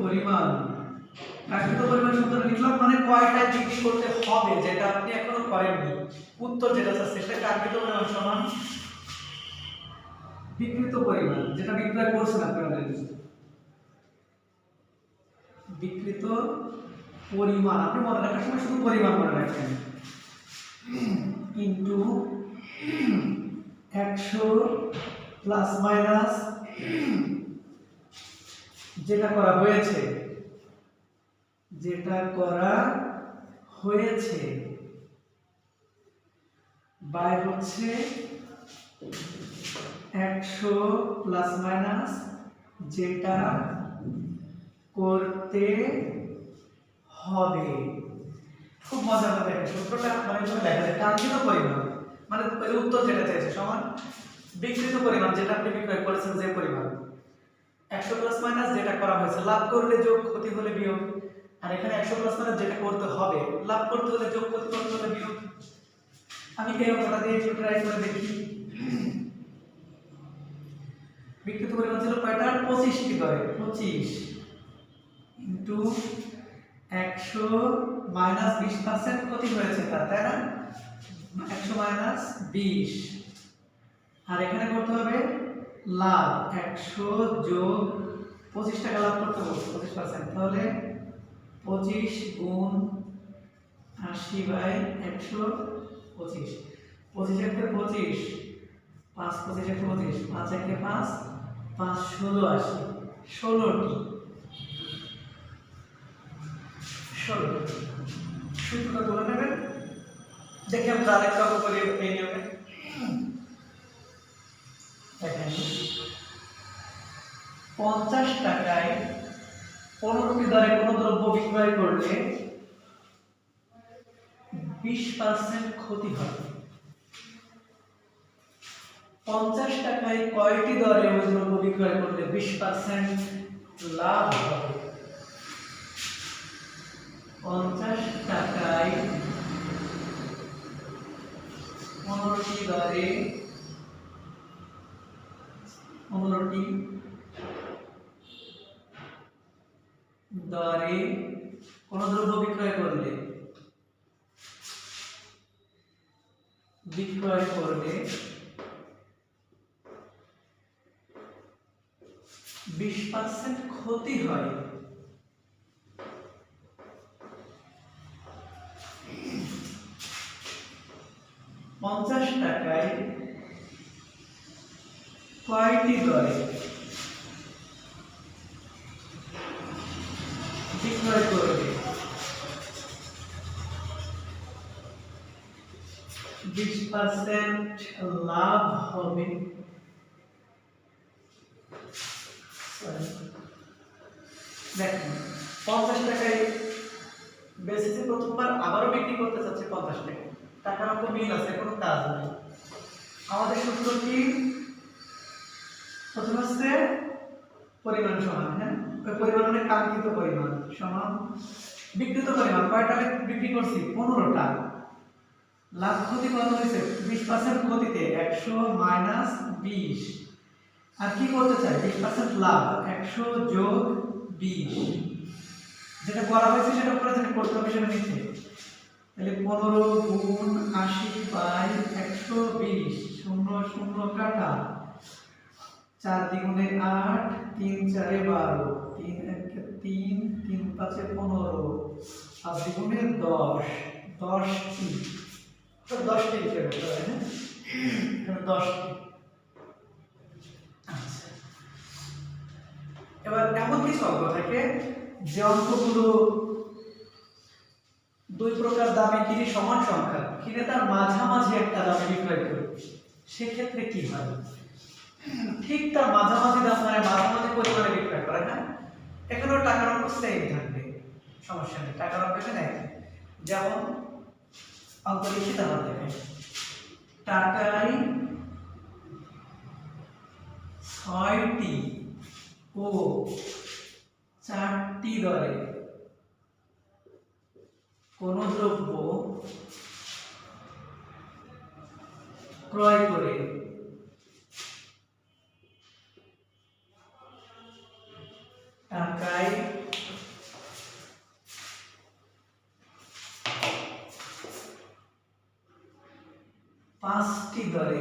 পরিমাণ সূত্র লিখলাম, মানে কয়টা বিক্রি করতে হবে যেটা আপনি এখনো করেননি। উত্তর যেটা আছে সেটা কাঙ্ক্ষিত পরিমাণ সমান বিক্রিত পরিমাণ, যেটা বিক্রয় করছেন আপনি অলরেডি। বিক্রিত পরিমাণ আপনি মনে রাখার সময় শুধু পরিমাণ মনে রাখবেন, ইনটু 100 প্লাস মাইনাস যেটা করা হয়েছে বাই হচ্ছে 100 প্লাস মাইনাস যেটা করতে হবে। খুব মজা হবে সূত্রটা, মানে লেখা যায় কাঙ্ক্ষিত পরিমাণ মানে উত্তর যেটা চাইছে সমান বিক্রিত পরিমাণ যেটা আপনি বিক্রয় করেছেন যে পরিমাণ, 100 প্লাস মাইনাস যেটা করা হয়েছে, লাভ করলে যোগ, ক্ষতি হলে বিয়োগ। আর এখানে 100 প্লাস মাইনাস যেটা করতে হবে, লাভ করতে হলে যোগ, ক্ষতি করতে হলে বিয়োগ। আমি এই অঙ্কটা দিয়ে একটু ট্রাই করে দেখি। বিক্রিত পরিমাণ ছিল কয়টা? 25টি দরে, 25 ইনটু 100 মাইনাস 20% ক্ষতি হয়েছে তার, তাই না? 100 মাইনাস 20, আর এখানে করতে হবে লাভ 100 যোগ 25 টাকা লাভ করতে হবে 25%, তাহলে 25 গুণ 80/100 25, 25 এর 25, 5 25 এর 25, 5 এর 5, 5 16 80, 16টি সূত্রটা তুলে নেবেন। দেখি আমরা আরেকটা করে এই নিয়মে দেখেন, 50 টাকায় 15টি দরে কোনো দ্রব্য বিক্রয় করলে 20% ক্ষতি হবে। 50 টাকায় কয়টি দরে ওই দ্রব্য বিক্রয় করলে 20% লাভ হবে? 50 টাকায় 15টি দরে 15টি দরে কোন দ্রব্য বিক্রয় করলে 20% ক্ষতি হয়। পঞ্চাশ টাকায় কয়টি দরে বিক্রয় করবে 20% লাভ হবে? দেখেন 50 টাকায় বেসিসে প্রথমবার আবারও বিক্রি করতে চাচ্ছে 50 টাকা, টাকার অঙ্ক মিল আছে, কোনো কাজ নেই। আমাদের সূত্র কি? প্রথম হচ্ছে পরিমাণ সমান, হ্যাঁ, ওই পরিমাণ মানে কাঙ্ক্ষিত পরিমাণ সমান বিক্রিত পরিমাণ। কয়টা বিক্রি করছি? 15টা। লাভ ক্ষতি কত হয়েছে? 20% ক্ষতিতে 100 মাইনাস 20, আর কি করতে চাই? 20% লাভ 100 যোগ 20, যেটা করা হয়েছে সেটা উপরে যেটা করতে হবে সেটা নিচে। তাহলে 15 গুণ 80/120, 0 0 কাটা, 4 দ্বিগুণে 8, 3 4 12, 3 1 3, 3 5 15, 5 দ্বিগুণে 10, 10টি, তো 10টি লিখে রাখতে হবে, হ্যাঁ, এখানে 10টি। আচ্ছা, এবার এমন কিছু অঙ্ক থাকে যে অঙ্কগুলো দুই প্রকার দামে কিনে সমান সংখ্যা কিনে তার মাঝামাঝি একটা দামে বিক্রয় করে, সেক্ষেত্রে কি হয়? ঠিক তার মাঝামাঝি দাম মানে মাঝামাঝি পরিমাণে বিক্রয় করে, না? এখানেও টাকার অঙ্ক সেম থাকবে, সমস্যা নেই, টাকার অঙ্ক এখানে একই। যেমন অঙ্ক লিখি, তাহলে দেখেন টাকায় 6টি ও 4টি দরে কোন দ্রব্য ক্রয় করে টাকায় 5টি দরে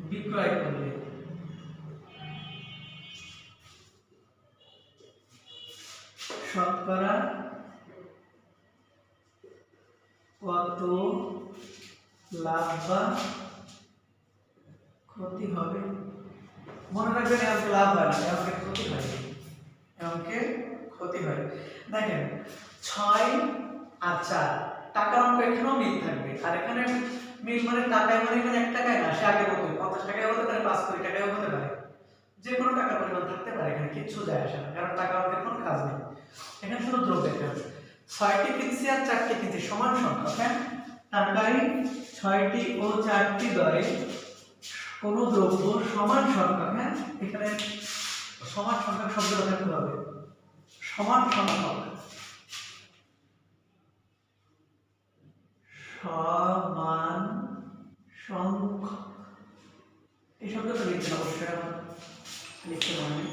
বিক্রয় করলে শতকরা কত লাভ বা ক্ষতি হবে? মনে রাখবেন এমনকি লাভ হয় না, এমনকি ক্ষতি হয়, এমনকি ক্ষতি হয়। দেখেন 6 আর 4 টাকার অঙ্ক এখানেও মিল থাকবে, আর এখানে মিল মানে টাকায় মানে এখানে 1 টাকায় না, সে আগে বলতো 50 টাকায় হতে পারে, 5 কোটি টাকায় হতে পারে, যে কোনো টাকার পরিমাণ থাকতে পারে, এখানে কিচ্ছু যায় আসে না, কারণ টাকা অঙ্কের কোনো কাজ নেই, এখানে শুধু দ্রব্যের কাজ। 6টি কিনছি আর 4টি কিনছি সমান সংখ্যা, হ্যাঁ, টাকায় 6টি ও 4টি দরে কোন দ্রব্য সমান সংখ্যা, হ্যাঁ, এখানে সমান সংখ্যা শব্দটা থাকতে হবে, সমান সংখ্যক, সমান সংখ্যক, এই শব্দটা লিখতে অবশ্যই আমার লিখতে হবে।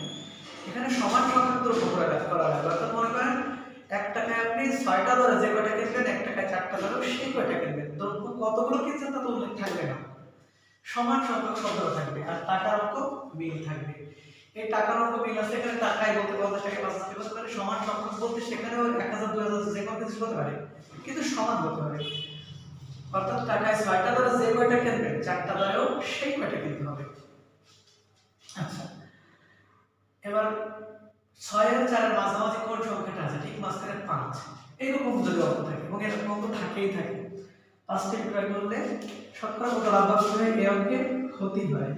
এখানে সমান সংখ্যক দ্রব্য করা লাগবে, অর্থাৎ মনে করেন 1 টাকায় আপনি 6টা ধরে যে কয়টা কিনবেন, 1 টাকায় 4টা ধরে সেই কয়টা কিনবেন, দ্রব্য কতগুলো কিনছেন তা তো উল্লেখ থাকবে না, সমান সংখ্যক শব্দটা থাকবে, আর টাকার অঙ্ক মিল থাকবে। এই টাকার অঙ্ক মিল আছে, এখানে টাকায় বলতে 50 টাকা 5 টাকা বলতে পারে, সমান সংখ্যক বলতে সেখানেও 1000 2000 যে কোনো কিছু হতে পারে, কিন্তু সমান হতে হবে, অর্থাৎ টাকায় 6টা ধরে যে কয়টা কিনবেন 4টা ধরেও সেই কয়টা কিনতে হবে। আচ্ছা, এবার 6 আর 4 এর মাঝামাঝি কোন সংখ্যাটা আছে, ঠিক মাঝখানে 5, এইরকম যদি অঙ্ক থাকে, এবং এরকম অঙ্ক থাকেই থাকে, 5টি বিক্রয় করলে শতকরা কত লাভ বা ক্ষতি হয়, এই অঙ্কে ক্ষতি হয়,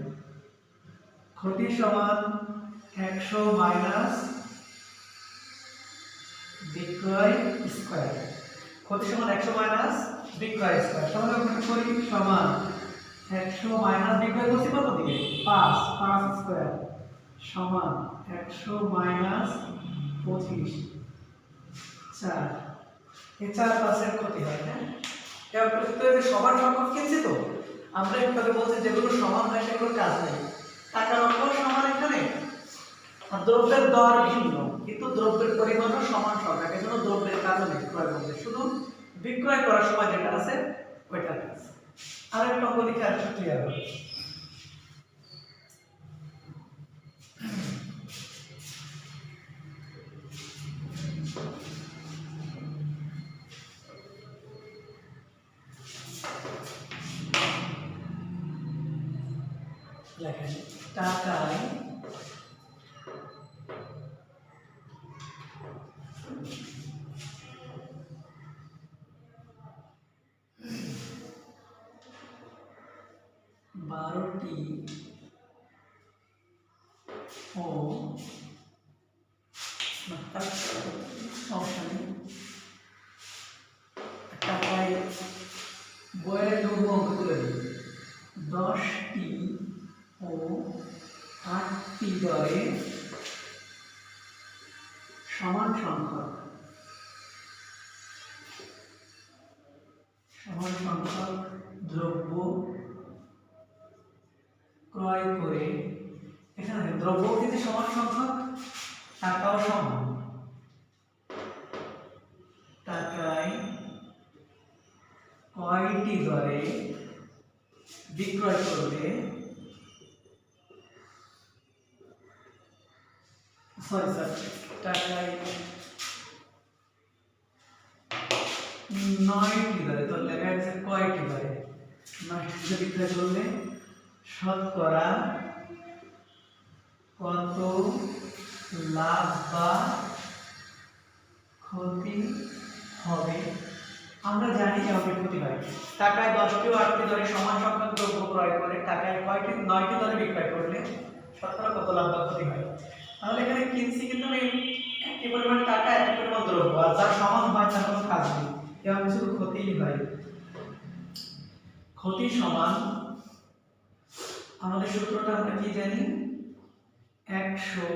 ক্ষতি সমান 100 মাইনাস বিক্রয় স্কয়ার, ক্ষতি সমান 100 মাইনাস বিক্রয় স্কয়ার, তাহলে আমরা করি সমান 100 মাইনাস বিক্রয় করছি কত দিকে 5 5 স্কয়ার সমান 100 মাইনাস 25 4, এই 4 পাশের ক্ষতি হয়, হ্যাঁ, এবার প্রত্যেকটা যে সমান সংখ্যক কিনছি, তো আমরা একটু বলছি যেগুলো সমান হয় সেগুলো কাজ নেই, টাকার অঙ্ক সমান এখানে, আর দ্রব্যের দর ভিন্ন কিন্তু দ্রব্যের পরিমাণও সমান সংখ্যা, এজন্য দ্রব্যের কাজ নেই, ক্রয় করতে শুধু বিক্রয় করার সময় যেটা আছে ওইটা কাজ। আরেকটা অঙ্ক লিখে আর একটু ক্লিয়ার হবে। লেখেন টাকায় 12টি ও টাকায় বইয়ের দ্রব্য অঙ্ক তুলে দিই, 10টি ও 8টি দরে সমান সংখ্যক, সমান সংখ্যক দ্রব্য ক্রয় করে, এখানে দ্রব্য কিন্তু সমান সংখ্যক, টাকাও সমান, টাকায় কয়টি দরে বিক্রয় করলে, সরি স্যার, টাকায় 9টি দরে, তো লেখা আছে কয়টি দরে, 9টি দরে বিক্রয় করলে শতকরা কত লাভ বা ক্ষতি হবে? আমরা জানি কেমন ক্ষতি হয়, টাকায় 10টি ও 8টি দরে সমান সংখ্যক দ্রব্য ক্রয় করে টাকায় 9টি দরে বিক্রয় করলে শতকরা কত লাভ বা ক্ষতি হয়। তাহলে এখানে কিনছি কিন্তু আমি একই পরিমাণ টাকা একই পরিমাণ দ্রব্য, আর যার সমান হয় তার কোনো কাজ নেই, এবার শুধু ক্ষতিই হয়। ক্ষতি সমান, আমাদের সূত্রটা আমরা কি জানি, 100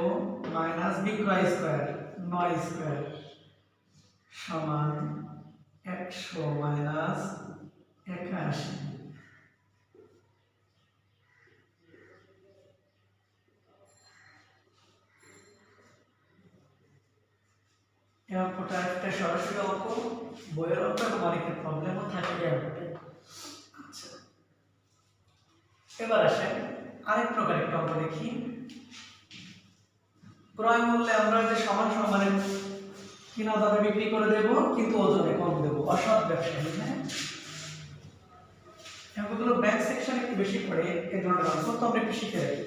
মাইনাস বিক্রয় স্কয়ার 9 স্কয়ার সমান 100 মাইনাস 81, এই অঙ্কটা একটা সরাসরি অঙ্ক, বইয়ের অঙ্ক এবং অনেকের প্রবলেমও থাকে এই অঙ্কটা। আচ্ছা, এবার আসেন আরেক প্রকার একটা অঙ্ক দেখি। ক্রয় মূল্যে আমরা যে সমান সমানে কিনা দামে বিক্রি করে দেব, কিন্তু ওজনে কম দেব, অসৎ ব্যবসায়ী। হ্যাঁ, অঙ্কগুলো ব্যাক সেকশন একটু বেশি পড়ে, এই ধরনের অঙ্ক তো আমরা একটু শিখে রাখি।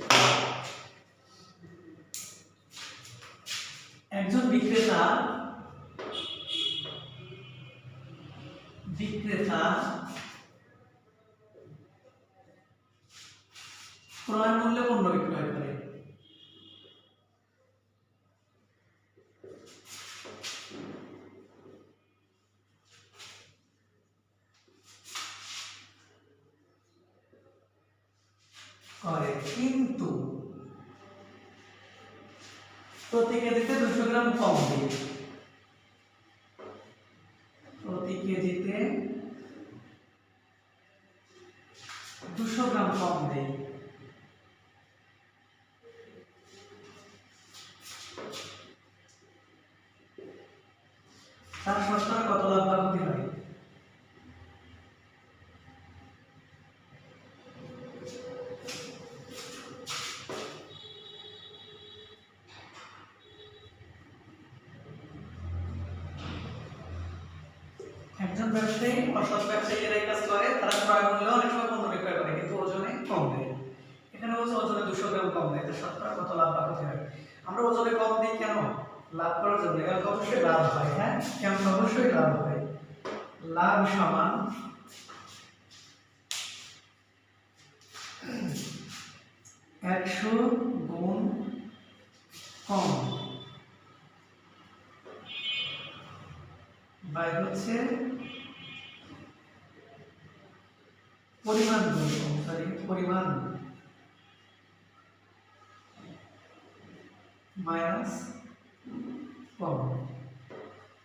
একজন বিক্রেতা ক্রয় মূল্যে পণ্য বিক্রয় করে। কিন্তু প্রতি কেজিতে 200 গ্রাম কম দেয়। প্রতি কেজিতে 200 গ্রাম কম দেয়। তার শতকরা কত লাভ বা ক্ষতি হয়? একজন ব্যবসায়ী অসৎ ব্যবসায়ীরা এই কাজ করে, তারা ক্রয় মূল্যে অনেক সময় পণ্য বিক্রয় করে কিন্তু ওজনে কম দেয়। এখানে বলছে ওজনে 200 গ্রাম কম দেয়, তার শতকরা কত লাভ বা ক্ষতি হয়? আমরা ওজনে কম দিই কেন? লাভ করার জন্য। এর অবশ্যই লাভ হয়। হ্যাঁ, কেমন? অবশ্যই লাভ হয়। লাভ সমান 100 গুণ কম বাই হচ্ছে পরিমাণ গুণ কম, পরিমাণ মাইনাস কম।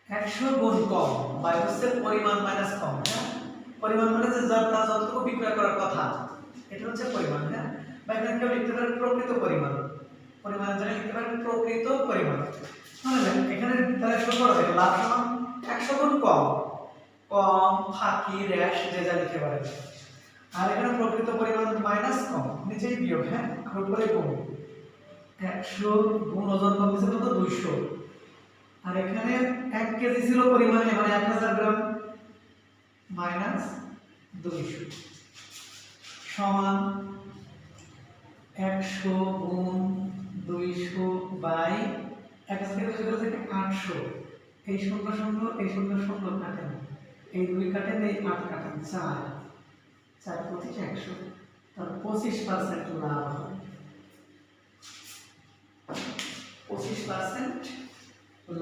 100 গুণ কম বাই হচ্ছে পরিমাণ মাইনাস কম। হ্যাঁ, পরিমাণ মানে যে তার যতটুকু বিক্রয় করার কথা, এটা হচ্ছে পরিমাণ। হ্যাঁ, বা এখানে কেউ লিখতে পারেন প্রকৃত পরিমাণ। পরিমাণের জায়গায় লিখতে পারেন প্রকৃত পরিমাণ। তাহলে এখানে তাহলে শুরু করা যায় লাভ সমান 100 গুণ কম, কম ফাঁকি রেশ যে যা লিখতে পারেন। আর এখানে প্রকৃত পরিমাণ মাইনাস কম, নিচেই বিয়োগ। হ্যাঁ, আর উপরে গুণ। 100 গুণ ওজন কম দিয়েছে কত? 200। আর এখানে 1 কেজি ছিল পরিমাণে, মানে 1000 গ্রাম মাইনাস 200 সমান 100 গুণ 200 বাই 800। এই শূন্য শূন্য এই শূন্য শূন্য কাটেন, এই 2 কাটেন, এই 8 কাটেন, 4 4 25 100, তার 25% লাভ হয়। 25%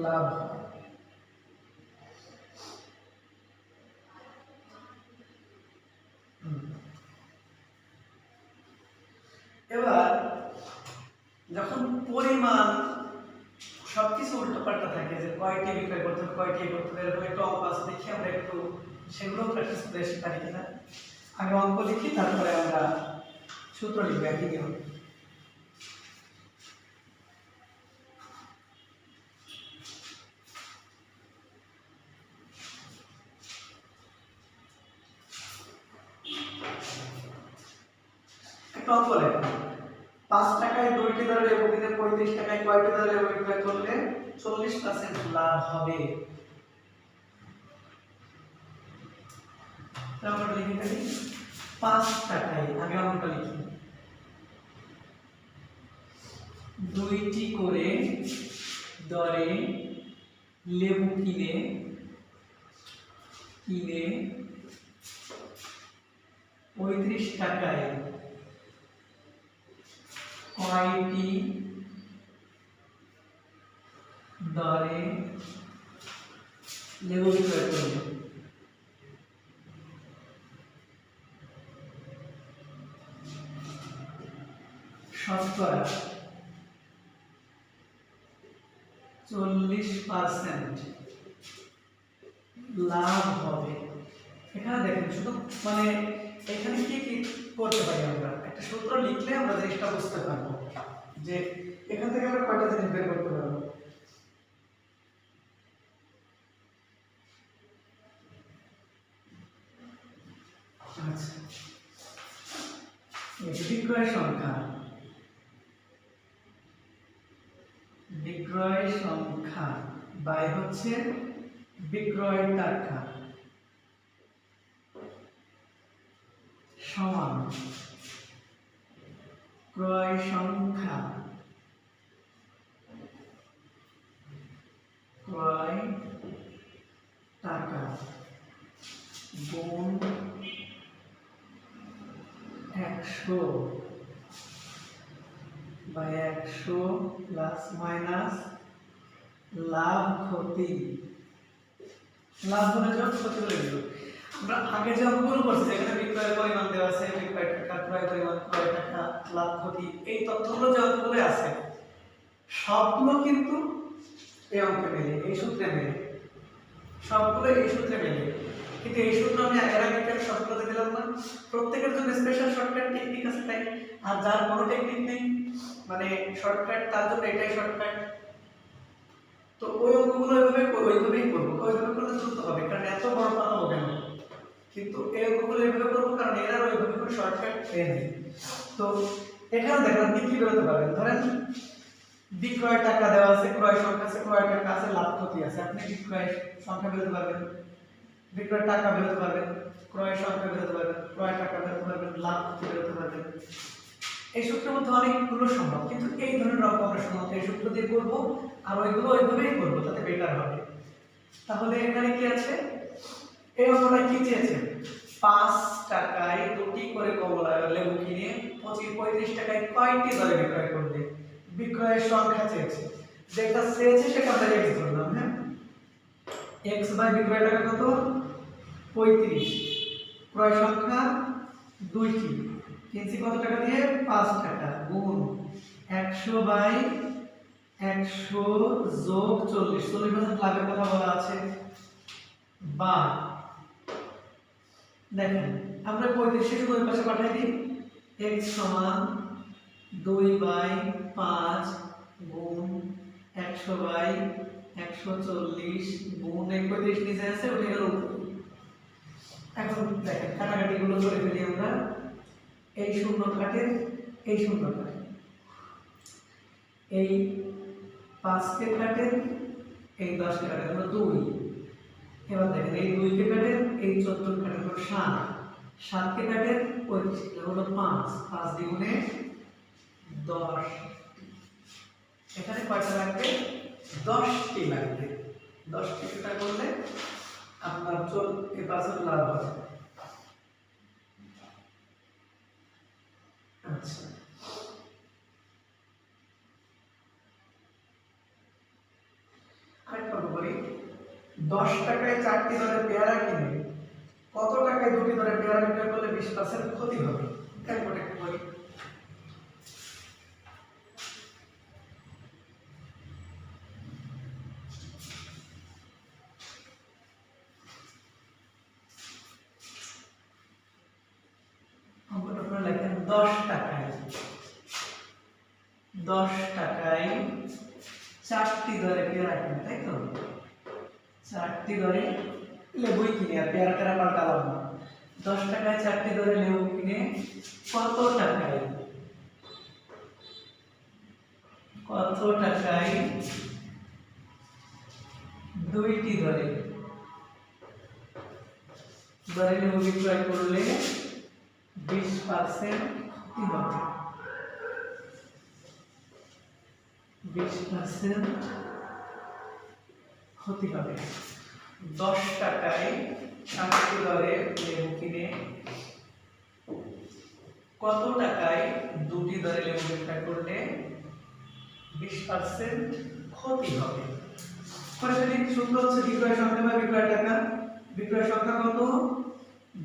লাভ হয়। এবার যখন পরিমাণ সবকিছু উল্টো পাল্টা থাকে, যে কয়টি বিক্রয় করতে হবে, কয়টি করতে হবে, এরকম একটু অঙ্ক আছে, দেখি আমরা একটু সেগুলো প্র্যাকটিস করে আসতে পারি কিনা। আগে অঙ্ক লিখি, তারপরে আমরা সূত্র লিখবো একই নিয়ম। একটা অঙ্ক লেখা, 5 টাকায় 2টি দরে লেবু কিনে 35 টাকায় কয়টি দরে লেবু বিক্রয় করলে 40% লাভ হবে? আমরা লিখে ফেলি 5 টাকায়, আগে অঙ্কটা লিখি, 2টি করে দরে লেবু কিনে 35 টাকায় কয়টি দরে লেবু বিক্রয় করবে? শতকরা 40% লাভ হবে। এখানে দেখেন শুধু মানে এখানে কি কি করতে পারি, আমরা একটা সূত্র লিখলে আমরা জিনিসটা বুঝতে পারবো যে এখান থেকে আমরা কয়টা জিনিস বের করতে পারবো। বিক্রয় সংখ্যা বাই হচ্ছে বিক্রয় টাকা সমান ক্রয় সংখ্যা ক্রয় টাকা গুণ 100 বাই 100 প্লাস মাইনাস লাভ ক্ষতি। লাভ হলে যোগ, ক্ষতি হলে বিয়োগ। আমরা আগে যে অঙ্কগুলো করছি এখানে বিক্রয়ের পরিমাণ দেওয়া আছে, বিক্রয় টাকা, ক্রয় পরিমাণ, ক্রয় টাকা, লাভ ক্ষতি, এই তথ্যগুলো যে অঙ্কগুলো আছে সবগুলো কিন্তু এই অঙ্কে মেলে, এই সূত্রে মেলে, সবগুলো এই সূত্রে মেলে। কিন্তু এই সূত্র আমি এর আগে কেন সবগুলোতে দিলাম না? প্রত্যেকের জন্য স্পেশাল শর্টকাট টেকনিক আছে তাই। আর যার কোনো টেকনিক নেই মানে শর্টকাট, তার জন্য এটাই শর্টকাট। তো ওই অঙ্কগুলো ওইভাবেই করবো, ওইভাবে করলে দ্রুত হবে, কারণ এত বড় পাতাবো কেন। কিন্তু এই অঙ্কগুলো এইভাবে করবো কারণ এরা ওইভাবে করে শর্টকাট পেয়ে নেই। তো এখানে দেখেন আপনি কি বেরোতে পারবেন, ধরেন বিক্রয় টাকা দেওয়া আছে, ক্রয় সংখ্যা আছে, ক্রয় টাকা আছে, লাভ ক্ষতি আছে। আপনি বিক্রয় সংখ্যা বেরোতে পারবেন, বিক্রয় টাকা বেরোতে পারবেন, ক্রয় সংখ্যা বেরোতে পারবেন, ক্রয় টাকা বেরোতে পারবেন, লাভ ক্ষতি বেরোতে পারবেন। এই সূত্রের মধ্যে অনেকগুলো সম্ভব, কিন্তু এই ধরনের অঙ্ক আমরা সাধারণত এই সূত্র দিয়ে করবো, আর ওইগুলো ওইভাবেই করবো, তাতে বেটার হবে। তাহলে এখানে কি আছে, এই অঙ্কটা কি চেয়েছে? 5 টাকায় 2টি করে কমলা লেবু কিনে 35 টাকায় কয়টি দরে বিক্রয় করবে? বিক্রয়ের সংখ্যা চেয়েছে, যেটা চেয়েছে সেটা আমরা x ধরলাম। হ্যাঁ, x বাই বিক্রয় টাকা কত? 35, ক্রয় সংখ্যা 2টি, কিনছি কত টাকা দিয়ে? 5 টাকা, গুণ 100 বাই 100 যোগ 40, 40% লাভের কথা বলা আছে। বা দেখেন আমরা 35 শুধু ওই পাশে পাঠিয়ে দিই, x সমান 2 বাই 5 গুণ 100 বাই 140 গুণ 35 নিচে আছে, উঠে গেল উপরে। এখন দেখেন কাটাকাটি গুলো করে ফেলি আমরা, এই শূন্য কাটে, এই শূন্য কাটে, এই 5 কে কাটে, এই 10 কে কাটে, হলো 2। এবার দেখেন এই 2 কে কাটে, এই 14 কাটে, হলো 7, 7 কে কাটে 35, হলো 5, 5 দ্বিগুণে 10। এখানে কয়টা লাগবে? 10টি লাগবে। 10টি সেটা করলে আপনার 40% লাভ হবে। আচ্ছা, আরেকটা বলি, 10 টাকায় 4টি দরে পেয়ারা কিনে কত টাকায় 2টি দরে পেয়ারা বিক্রয় করলে 20% ক্ষতি হবে? ক্যালকুলেট করি। আপনারা লেখেন 10 টাকায় 4টি দরে পেয়ারা কিনে, তাই তো? 4টি দরে লেবুই কিনে, আর পেয়ারা টেরা পাল্টালাম না। 10 টাকায় 4টি দরে লেবু কিনে কত টাকায় 2টি দরে লেবু বিক্রয় করলে 20% ক্ষতি হবে? 20% ক্ষতি হবে। 10 টাকায় 4টি দরে লেবু কিনে কত টাকায় 2টি দরে লেবু বিক্রয় করলে 20% ক্ষতি হবে? পরে যদি সূত্র হচ্ছে বিক্রয় সংখ্যা বা বিক্রয় টাকা। বিক্রয় সংখ্যা কত?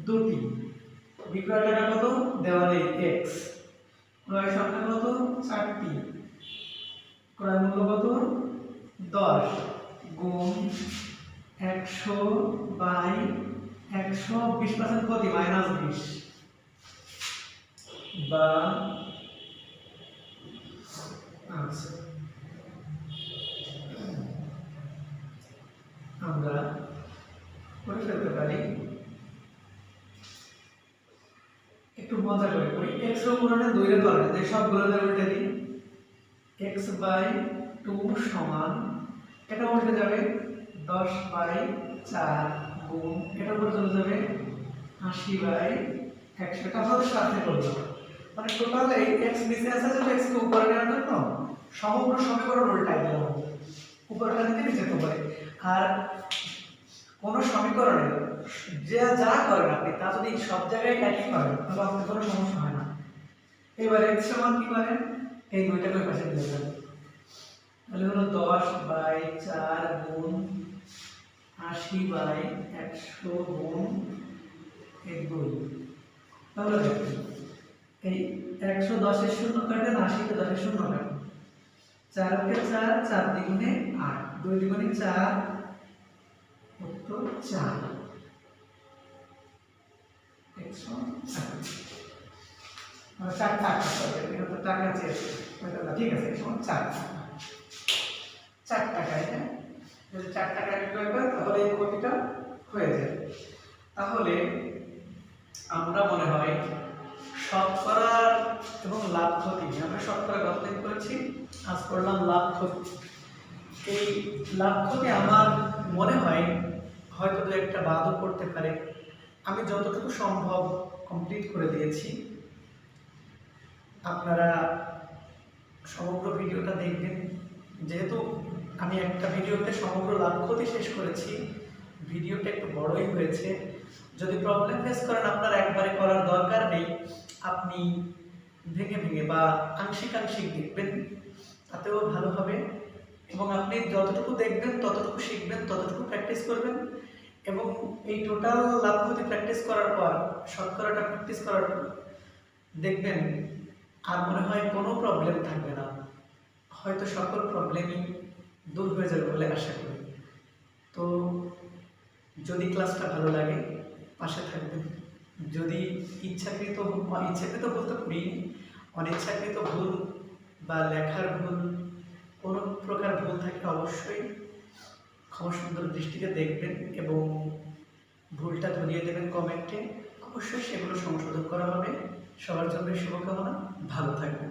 2টি, বিক্রয় টাকা কত দেওয়া নেই x, ক্রয় সংখ্যা কত? 4টি, ক্রয় মূল্য কত? 10, গুণ 100 বাই 100, 20% ক্ষতি -20, বা আচ্ছা আমরা করে ফেলতে পারি, একটু মজা করে করি। x গুণনে 2 এর ধরে যে সবগুলোদের উল্টে দিই x/2 সমান এটা উল্টে যাবে 10/4 গুণ এটা উপরে চলে যাবে 80/100 এটা আমাদের সাথে করব মানে টোটাল এই x নিচে আছে যে x কে উপরে নেওয়ার জন্য সমগ্র সমীকরণ উল্টাই দিলাম উপরটা থেকে নিচে তো পারে আর কোন সমীকরণে যে যা করেন আপনি তা যদি সব জায়গায় একই করেন তাহলে আপনার কোনো সমস্যা হয় না এবার x সমান কি করেন এই দুইটাকে ওই পাশে নিয়ে যাবেন তাহলে হলো 10/4 গুণ 80/100 গুণ 2 তাহলে দেখুন এই 110 এর শূন্য কাটেন 80 তে 10 এর শূন্য কাটেন 4 কে 4 4 দ্বিগুণে 8 2 দ্বিগুণে 4 উত্তর 4 4 টাকা হবে এটা তো টাকা চেয়েছে ঠিক আছে এখন 4 টাকা 4 টাকা এটা যদি 4 টাকা বিক্রয় করে তাহলে এই ক্ষতিটা হয়ে যায় তাহলে আমরা মনে হয় শতকরা এবং লাভ ক্ষতি আমরা শতকরা গঠন করেছি আজ করলাম লাভ ক্ষতি এই লাভ ক্ষতি আমার মনে হয় হয়তো দু একটা বাদও পড়তে পারে আমি যতটুকু সম্ভব কমপ্লিট করে দিয়েছি আপনারা সমগ্র ভিডিওটা দেখবেন যেহেতু আমি একটা ভিডিওতে সমগ্র লাভ ক্ষতি শেষ করেছি ভিডিওটা একটু বড়ই হয়েছে যদি প্রবলেম ফেস করেন আপনার একবারে করার দরকার নেই আপনি ভেঙে ভেঙে বা আংশিক আংশিক দেখবেন তাতেও ভালো হবে এবং আপনি যতটুকু দেখবেন ততটুকু শিখবেন ততটুকু প্র্যাকটিস করবেন এবং এই টোটাল লাভ ক্ষতি প্র্যাকটিস করার পর শতকরাটা প্র্যাকটিস করার পর দেখবেন আর মনে হয় কোনো প্রবলেম থাকবে না হয়তো সকল প্রবলেমই দূর হয়ে যাবে বলে আশা করি তো যদি ক্লাসটা ভালো লাগে পাশে থাকবেন যদি ইচ্ছাকৃত বলতে পারি অনিচ্ছাকৃত ভুল বা লেখার ভুল কোনো প্রকার ভুল থাকলে অবশ্যই ক্ষমা সুন্দর দৃষ্টিতে দেখবেন এবং ভুলটা ধরিয়ে দেবেন কমেন্টে অবশ্যই সেগুলো সংশোধন করা হবে সবার জন্য শুভকামনা ভালো থাকবেন